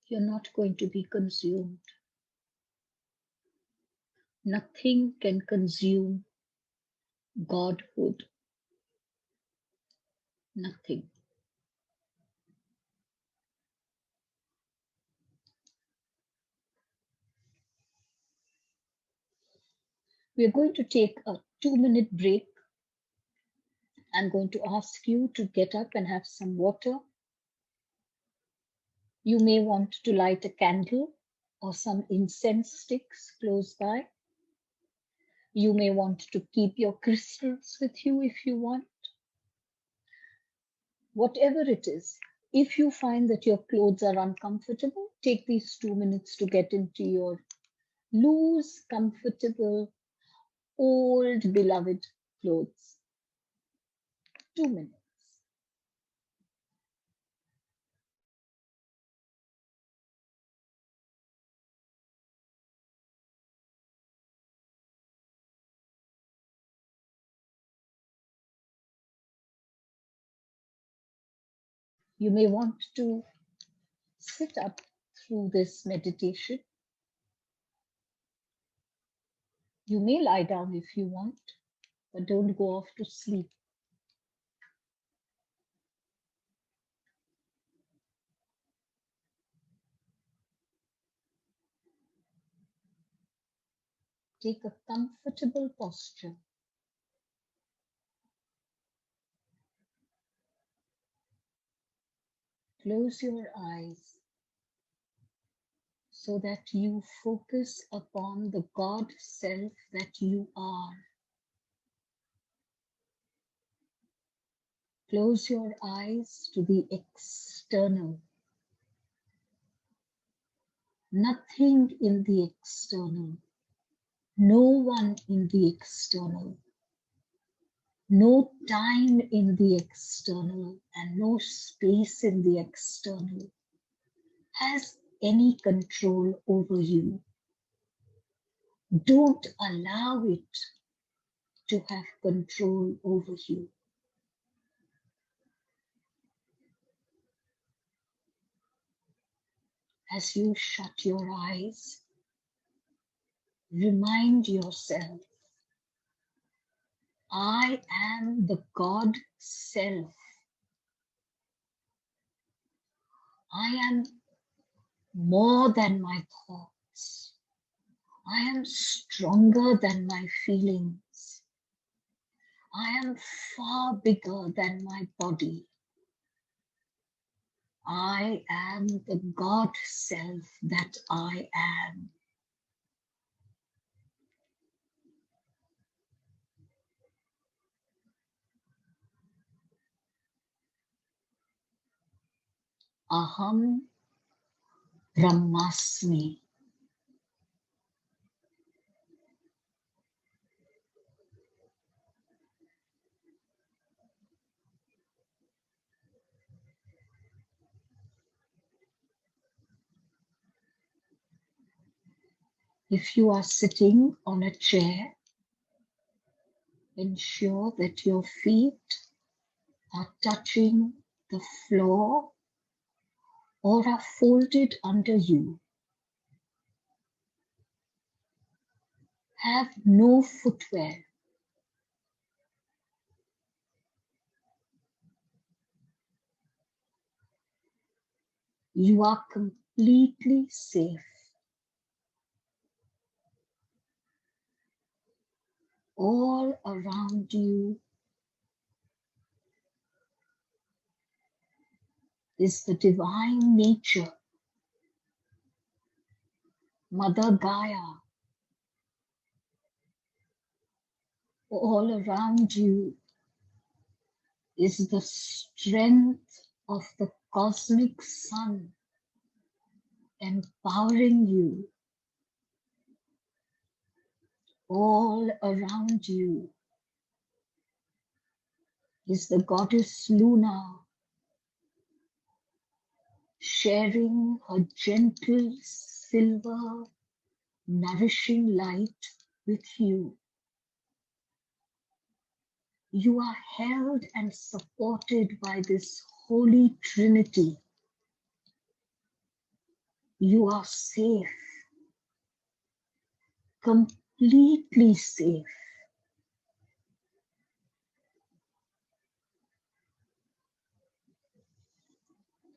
You're not going to be consumed. Nothing can consume Godhood. Nothing. We're going to take a 2-minute break. I'm going to ask you to get up and have some water. You may want to light a candle or some incense sticks close by. You may want to keep your crystals with you if you want. Whatever it is, if you find that your clothes are uncomfortable, take these 2 minutes to get into your loose, comfortable, old, beloved clothes. 2 minutes. You may want to sit up through this meditation. You may lie down if you want, but don't go off to sleep. Take a comfortable posture. Close your eyes so that you focus upon the God self that you are. Close your eyes to the external. Nothing in the external. No one in the external. No time in the external and no space in the external has any control over you. Don't allow it to have control over you. As you shut your eyes, remind yourself, I am the God self. I am more than my thoughts. I am stronger than my feelings. I am far bigger than my body. I am the God self that I am. Aham Brahmasmi. If you are sitting on a chair, ensure that your feet are touching the floor or are folded under you. Have no footwear. You are completely safe. All around you is the divine nature, Mother Gaia. All around you is the strength of the cosmic sun empowering you. All around you is the goddess Luna sharing her gentle silver nourishing light with you. You are held and supported by this holy trinity. You are safe, completely safe.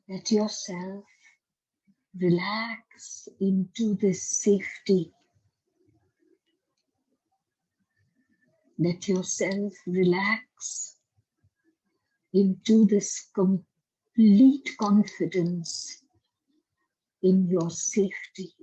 Let yourself relax into this safety. Let yourself relax into this complete confidence in your safety.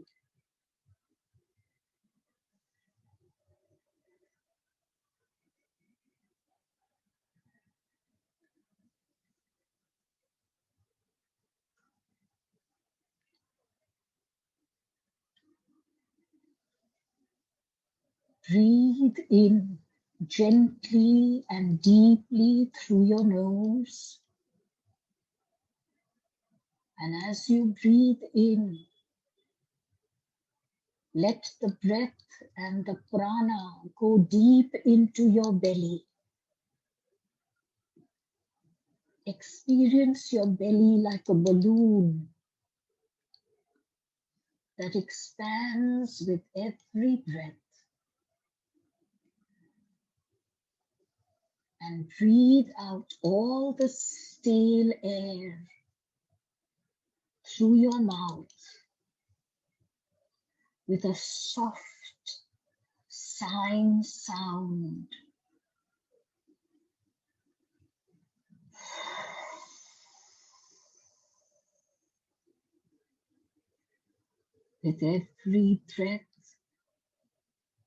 Breathe in gently and deeply through your nose. And as you breathe in, let the breath and the prana go deep into your belly. Experience your belly like a balloon that expands with every breath. And breathe out all the stale air through your mouth with a soft, sighing sound. With every breath,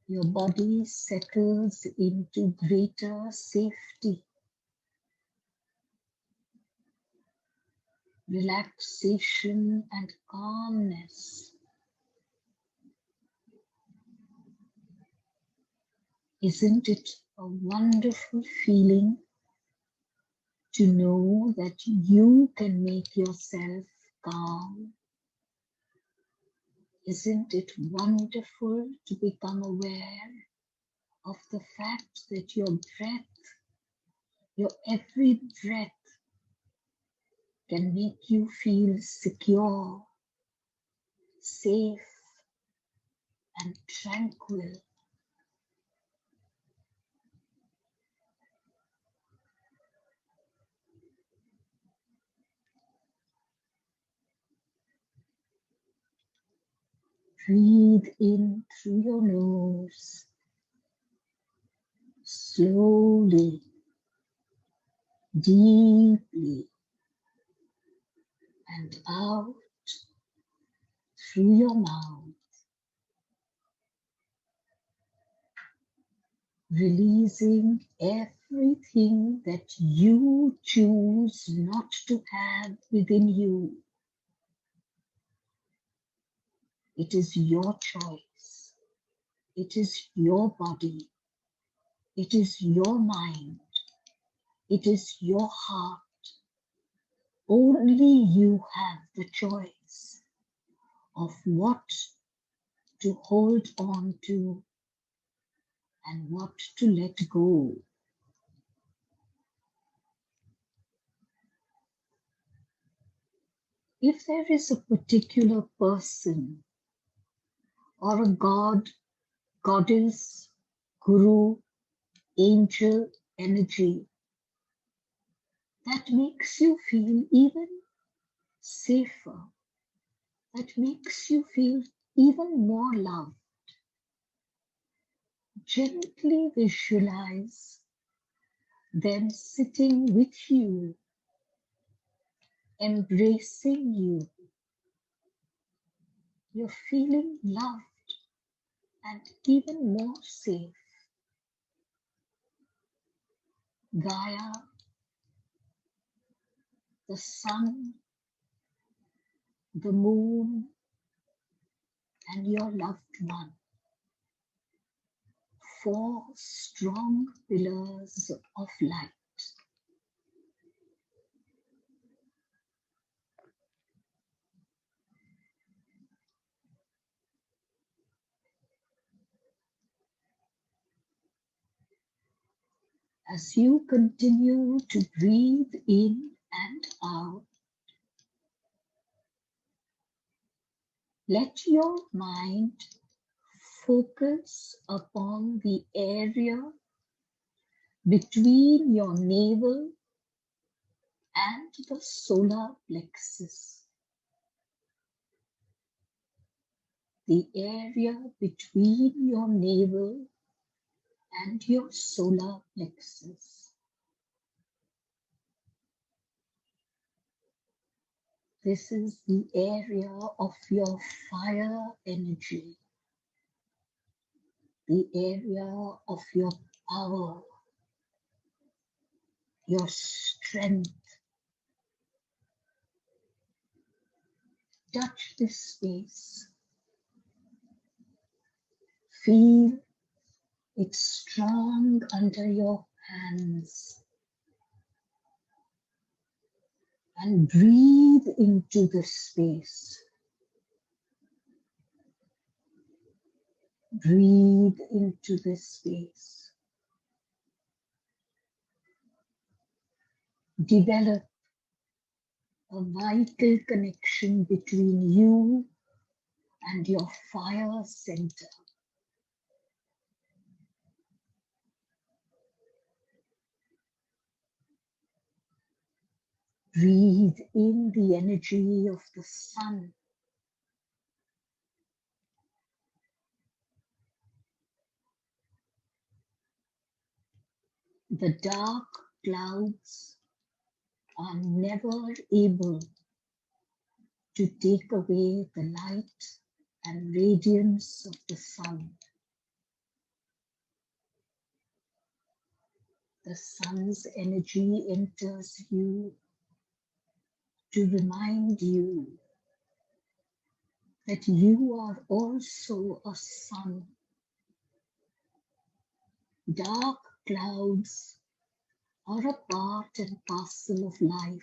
your body settles into greater safety, relaxation, and calmness. Isn't it a wonderful feeling to know that you can make yourself calm? Isn't it wonderful to become aware of the fact that your breath, your every breath, can make you feel secure, safe, and tranquil? Breathe in through your nose, slowly, deeply, and out through your mouth, releasing everything that you choose not to have within you. It is your choice. It is your body. It is your mind. It is your heart. Only you have the choice of what to hold on to and what to let go. If there is a particular person or a god, goddess, guru, angel energy that makes you feel even safer, that makes you feel even more loved, gently visualize them sitting with you, embracing you. You're feeling loved and even more safe. Gaia, the sun, the moon, and your loved one. 4 strong pillars of light. As you continue to breathe in and out, let your mind focus upon the area between your navel and the solar plexus. The area between your navel and your solar plexus. This is the area of your fire energy, the area of your power, your strength. Touch this space. Feel it strong under your hands. And breathe into this space. Breathe into this space. Develop a vital connection between you and your fire center. Breathe in the energy of the sun. The dark clouds are never able to take away the light and radiance of the sun. The sun's energy enters you to remind you that you are also a sun. Dark clouds are a part and parcel of life,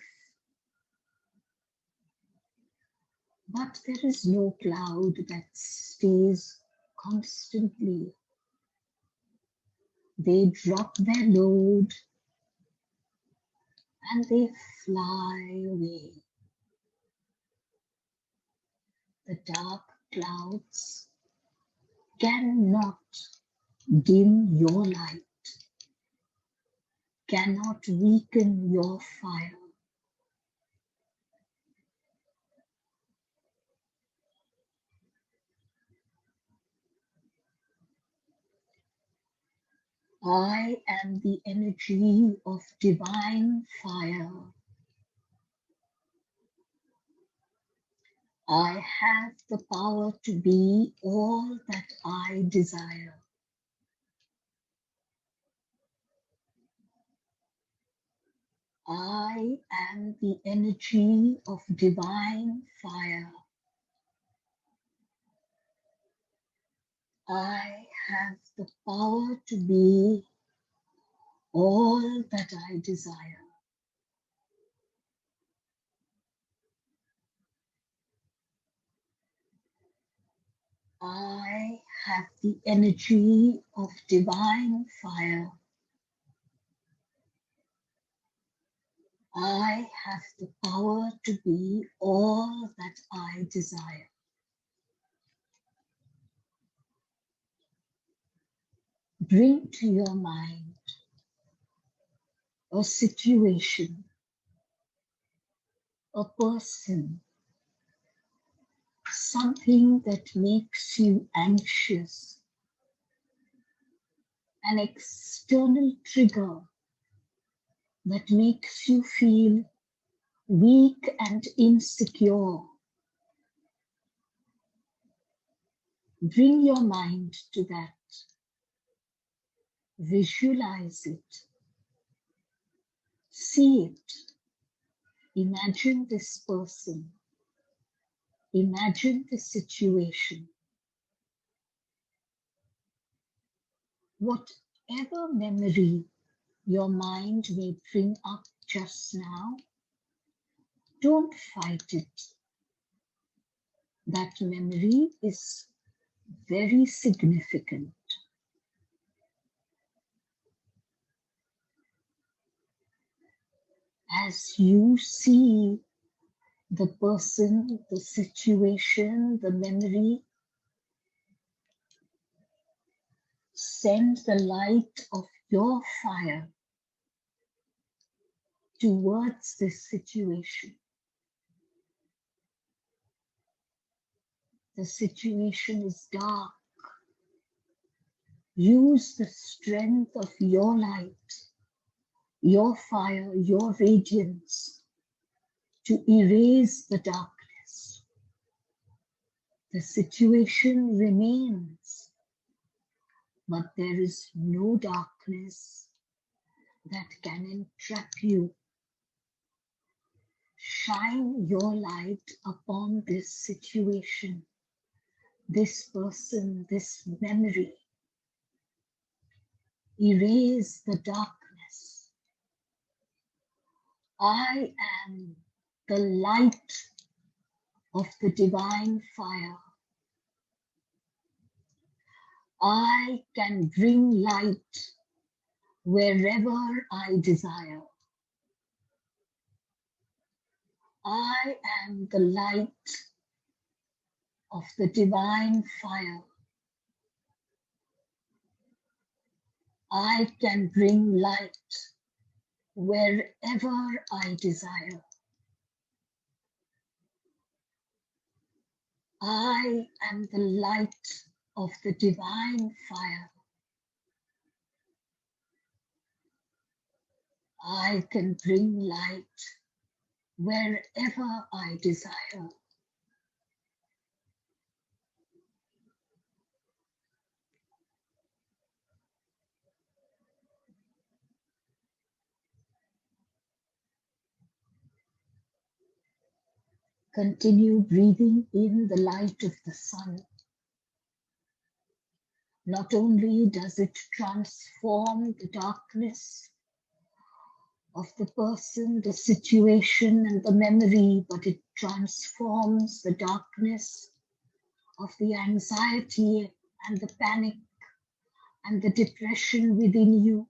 but there is no cloud that stays constantly. They drop their load and they fly away. The dark clouds cannot dim your light, cannot weaken your fire. I am the energy of divine fire. I have the power to be all that I desire. I am the energy of divine fire. I have the power to be all that I desire. I have the energy of divine fire. I have the power to be all that I desire. Bring to your mind a situation, a person, something that makes you anxious, an external trigger that makes you feel weak and insecure. Bring your mind to that. Visualize it. See it. Imagine this person. Imagine the situation. Whatever memory your mind may bring up just now, don't fight it. That memory is very significant. As you see the person, the situation, the memory, send the light of your fire towards this situation. The situation is dark. Use the strength of your light, your fire, your radiance to erase the darkness. The situation remains, but there is no darkness that can entrap you. Shine your light upon this situation, this person, this memory. Erase the darkness. I am the light of the divine fire. I can bring light wherever I desire. I am the light of the divine fire. I can bring light wherever I desire. I am the light of the divine fire. I can bring light wherever I desire. Continue breathing in the light of the sun. Not only does it transform the darkness of the person, the situation, and the memory, but it transforms the darkness of the anxiety and the panic and the depression within you.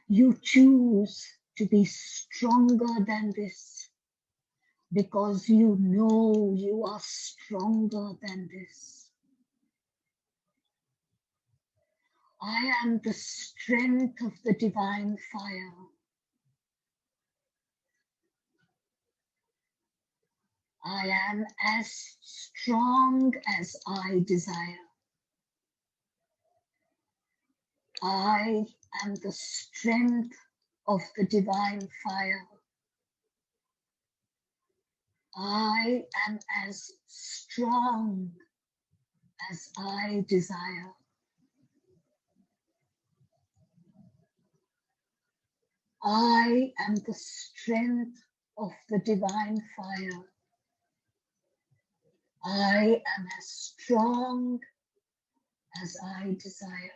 You choose to be stronger than this because you know you are stronger than this. I am the strength of the divine fire. I am as strong as I desire. I am the strength of the divine fire. I am as strong as I desire. I am the strength of the divine fire. I am as strong as I desire.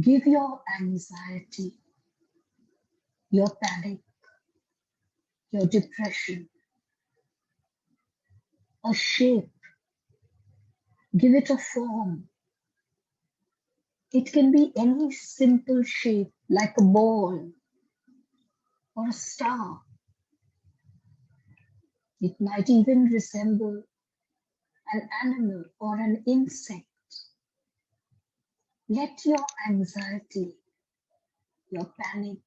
Give your anxiety, your panic, your depression a shape. Give it a form. It can be any simple shape like a ball or a star. It might even resemble an animal or an insect. Let your anxiety, your panic,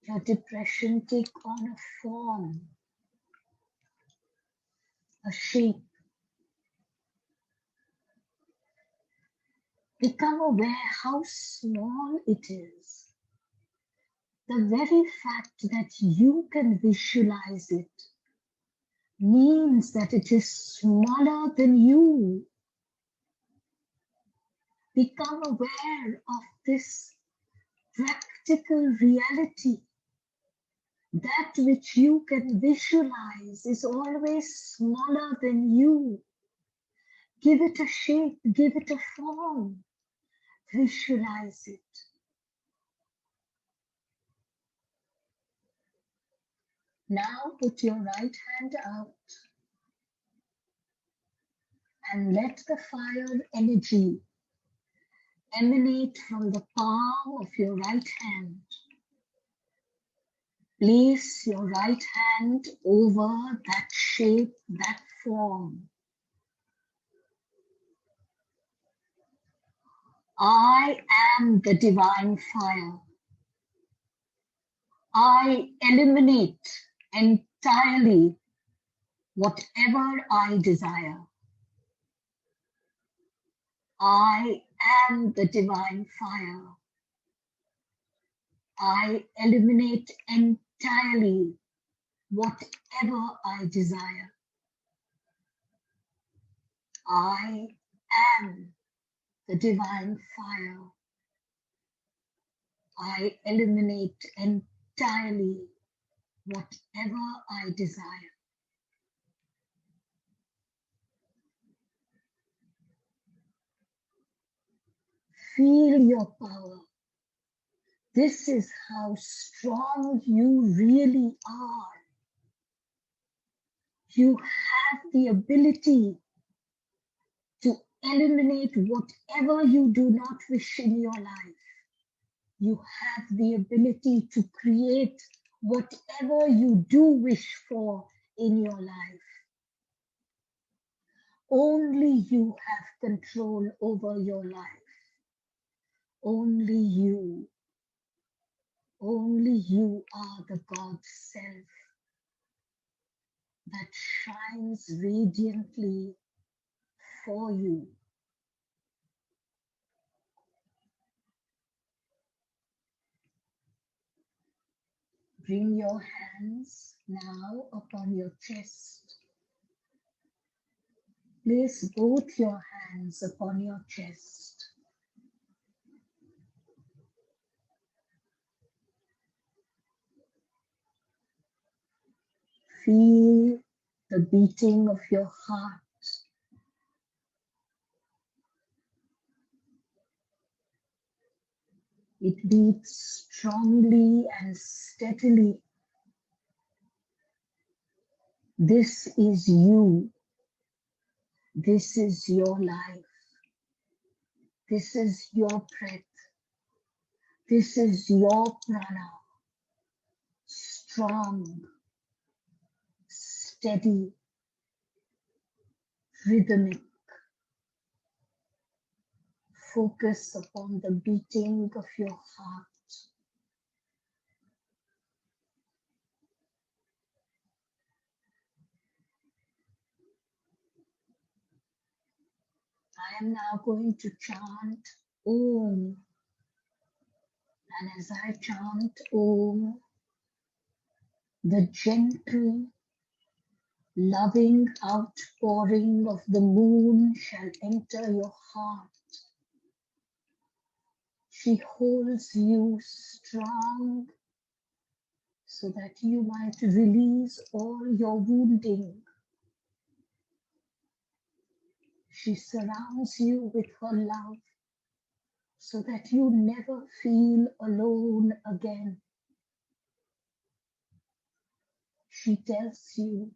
your depression take on a form, a shape. Become aware how small it is. The very fact that you can visualize it means that it is smaller than you. Become aware of this practical reality. That which you can visualize is always smaller than you. Give it a shape, give it a form. Visualize it. Now put your right hand out and let the fire energy emanate from the palm of your right hand. Place your right hand over that shape, that form. I am the divine fire. I eliminate entirely whatever I desire. I am the divine fire. I eliminate entirely whatever I desire. I am the divine fire. I eliminate entirely whatever I desire. Feel your power. This is how strong you really are. You have the ability to eliminate whatever you do not wish in your life. You have the ability to create whatever you do wish for in your life. Only you have control over your life. Only you are the God self that shines radiantly for you. Bring your hands now upon your chest. Place both your hands upon your chest. Feel the beating of your heart. It beats strongly and steadily. This is you. This is your life. This is your breath. This is your prana. Strong, steady, rhythmic. Focus upon the beating of your heart. I am now going to chant Om. And as I chant Om, the gentle, loving outpouring of the moon shall enter your heart. She holds you strong so that you might release all your wounding. She surrounds you with her love so that you never feel alone again. She tells you,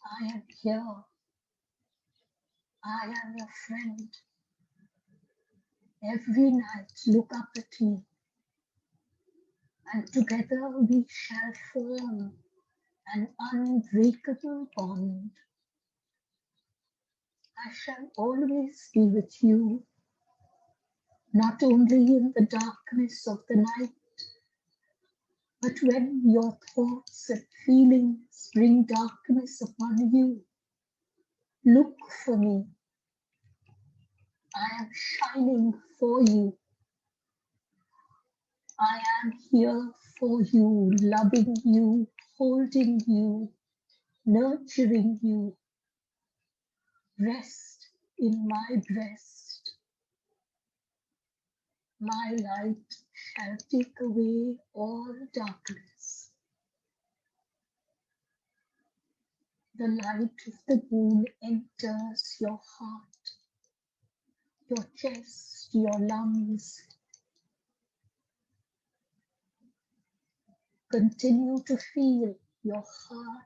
I am here. I am your friend. Every night look up at me, and together we shall form an unbreakable bond. I shall always be with you, not only in the darkness of the night, but when your thoughts and feelings bring darkness upon you. Look for me. I am shining for you. I am here for you, loving you, holding you, nurturing you. Rest in my breast. My light shall take away all darkness. The light of the moon enters your heart, your chest, your lungs. Continue to feel your heart.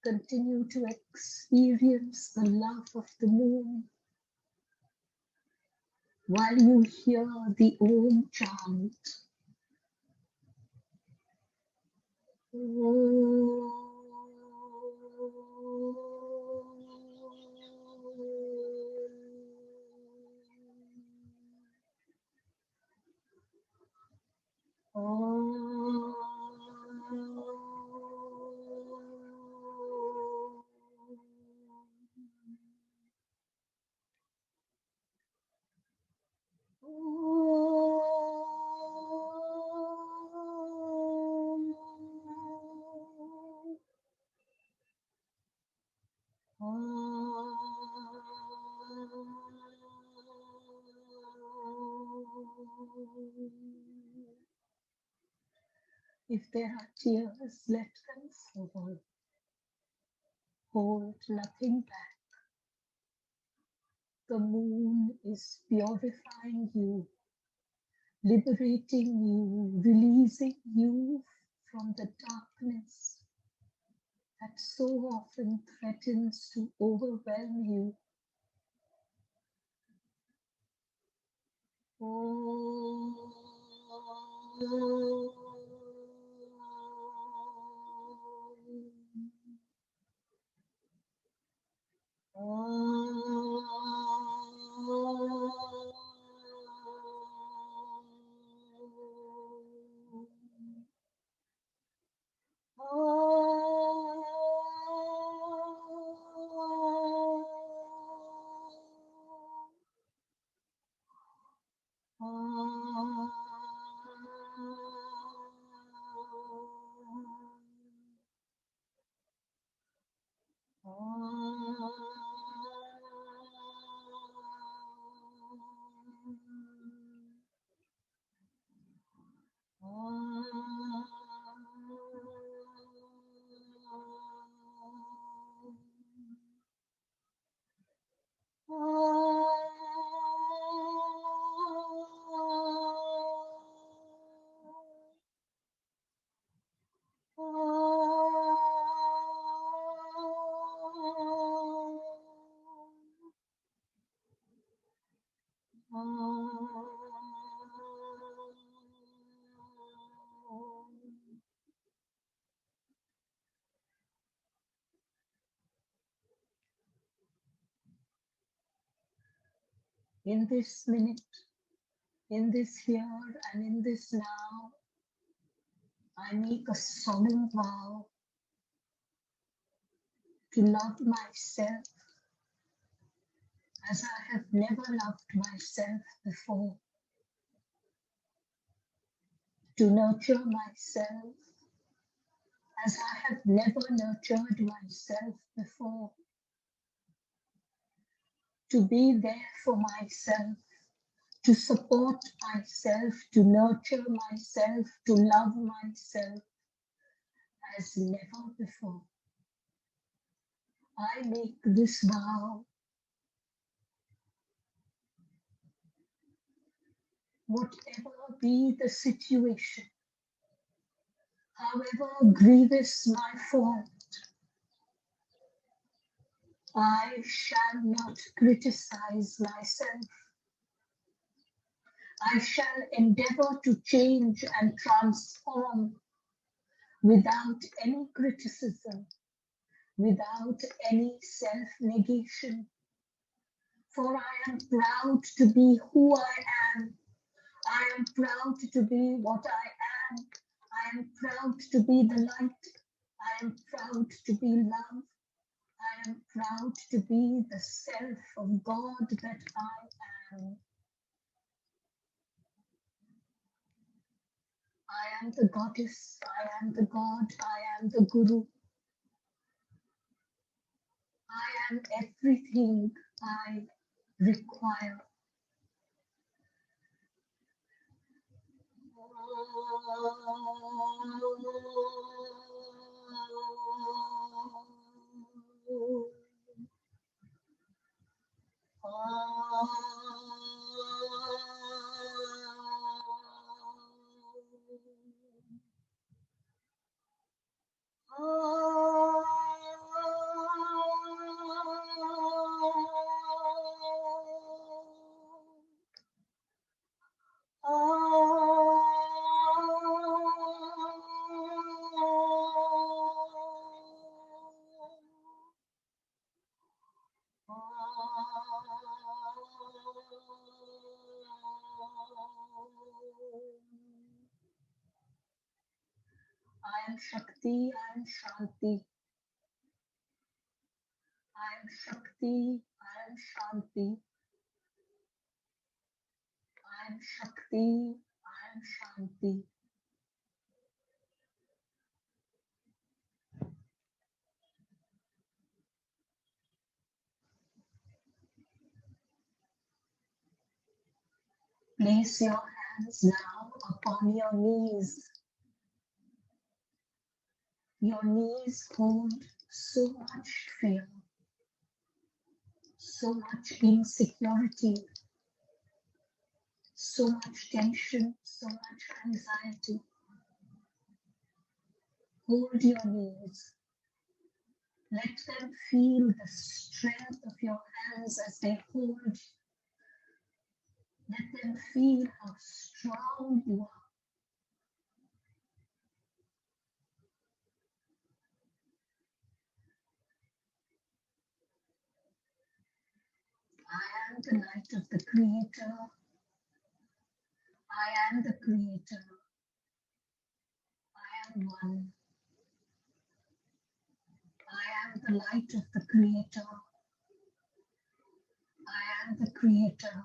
Continue to experience the love of the moon while you hear the Om chant. If there are tears, let them fall. Hold nothing back. The moon is purifying you, liberating you, releasing you from the darkness that so often threatens to overwhelm you. In this minute, in this here and in this now, I make a solemn vow to love myself as I have never loved myself before, to nurture myself as I have never nurtured myself before, to be there for myself, to support myself, to nurture myself, to love myself as never before. I make this vow. Whatever be the situation, however grievous my fault, I shall not criticize myself. I shall endeavor to change and transform without any criticism, without any self-negation. For I am proud to be who I am. I am proud to be what I am. I am proud to be the light. I am proud to be love. I am proud to be the self of God that I am. I am the goddess. I am the God. I am the guru. I am everything I require. I am Shakti, I am Shanti. I am Shakti, I am Shanti. I am Shakti, I am Shanti. Place your hands now upon your knees. Your knees hold so much fear, so much insecurity, so much tension, so much anxiety. Hold your knees. Let them feel the strength of your hands as they hold. Let them feel how strong you are. I am the light of the Creator. I am the Creator. I am one. I am the light of the Creator. I am the Creator.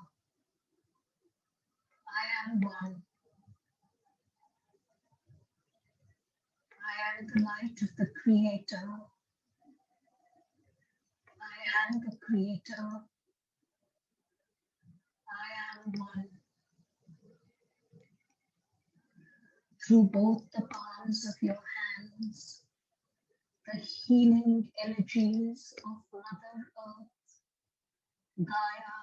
I am one. I am the light of the Creator. I am the Creator. I am one. Through both the palms of your hands, the healing energies of Mother Earth, Gaia,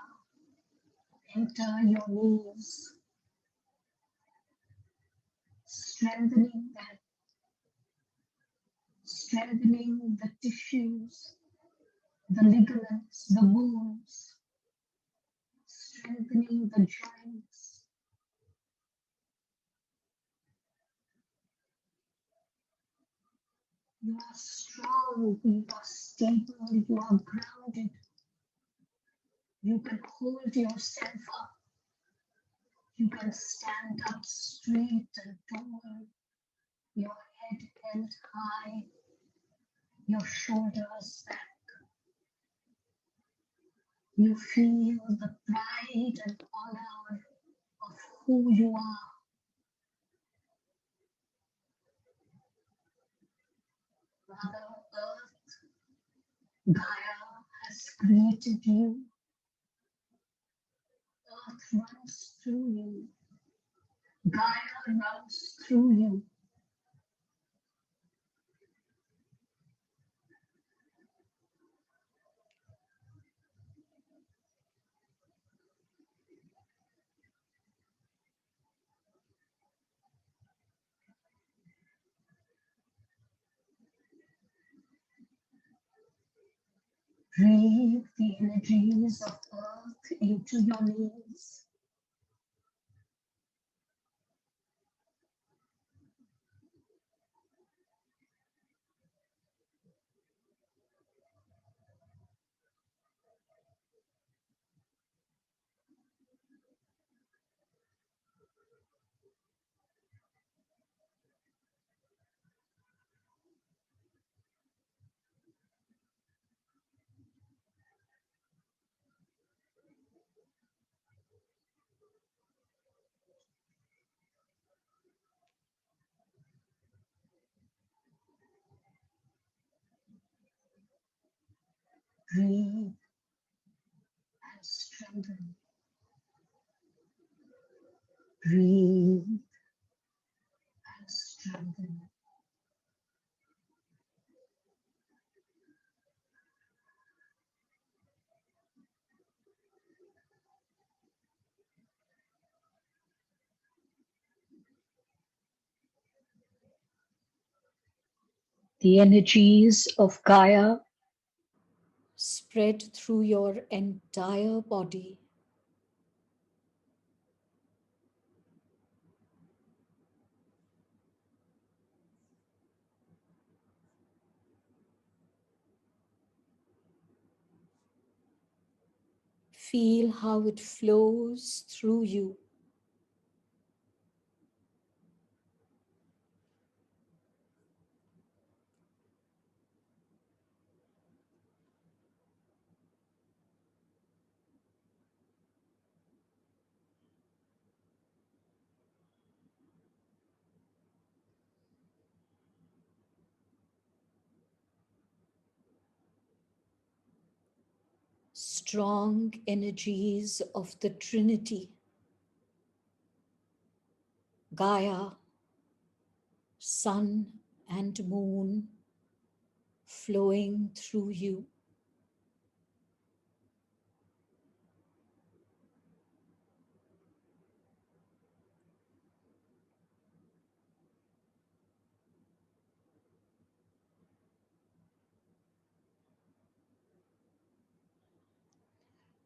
enter your knees, strengthening them, strengthening the tissues, the ligaments, the bones, strengthening the joints. You are strong, you are stable, you are grounded. You can hold yourself up. You can stand up straight and tall, your head held high, your shoulders back. You feel the pride and honor of who you are. Mother Earth, Gaia has created you. Earth runs through you. Gaia runs through you. Breathe the energies of Earth into your knees. Breathe and strengthen. Breathe and strengthen. The energies of Gaia spread through your entire body. Feel how it flows through you. Strong energies of the Trinity, Gaia, Sun and Moon, flowing through you.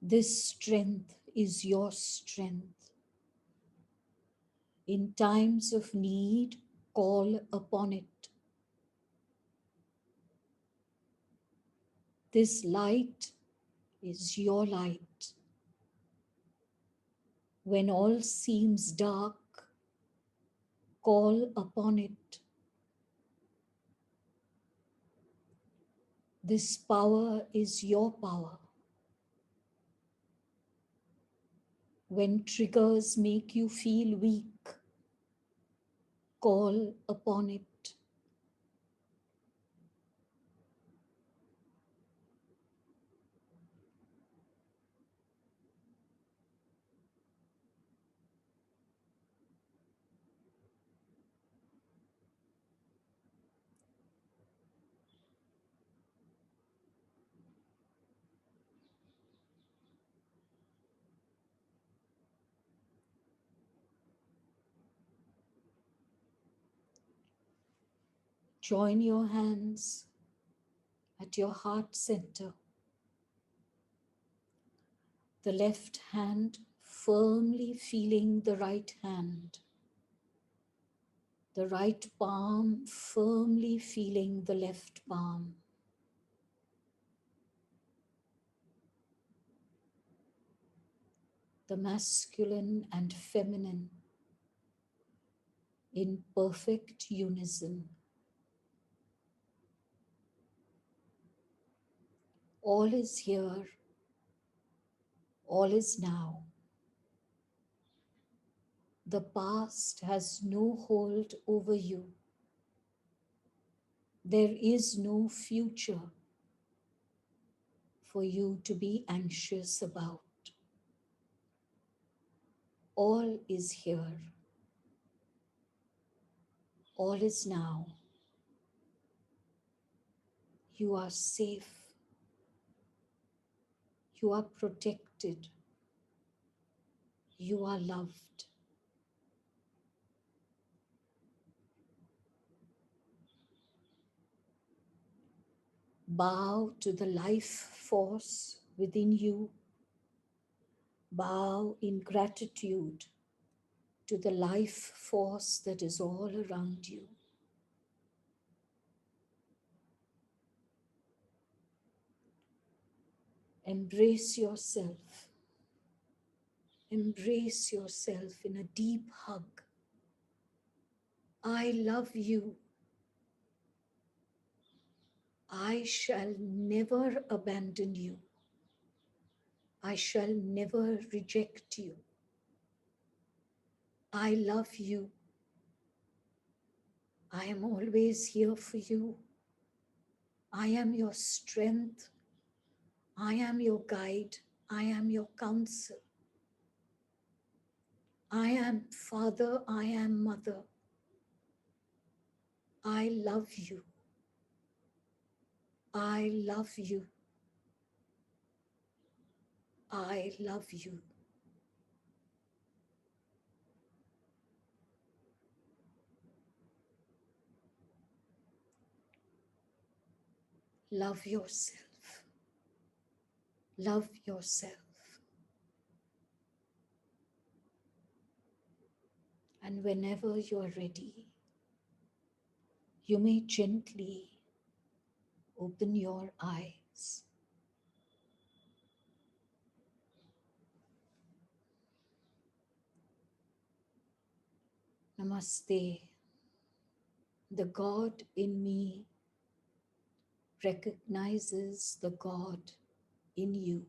This strength is your strength. In times of need, call upon it. This light is your light. When all seems dark, call upon it. This power is your power. When triggers make you feel weak, call upon it. Join your hands at your heart center. The left hand firmly feeling the right hand, the right palm firmly feeling the left palm. The masculine and feminine in perfect unison. All is here, all is now. The past has no hold over you. There is no future for you to be anxious about. All is here, all is now. You are safe, you are protected, you are loved. Bow to the life force within you. Bow in gratitude to the life force that is all around you. Embrace yourself. Embrace yourself in a deep hug. I love you. I shall never abandon you. I shall never reject you. I love you. I am always here for you. I am your strength. I am your guide. I am your counsel. I am father. I am mother. I love you. I love you. I love you. Love yourself. Love yourself. And whenever you are ready, you may gently open your eyes. Namaste. The God in me recognizes the God in you.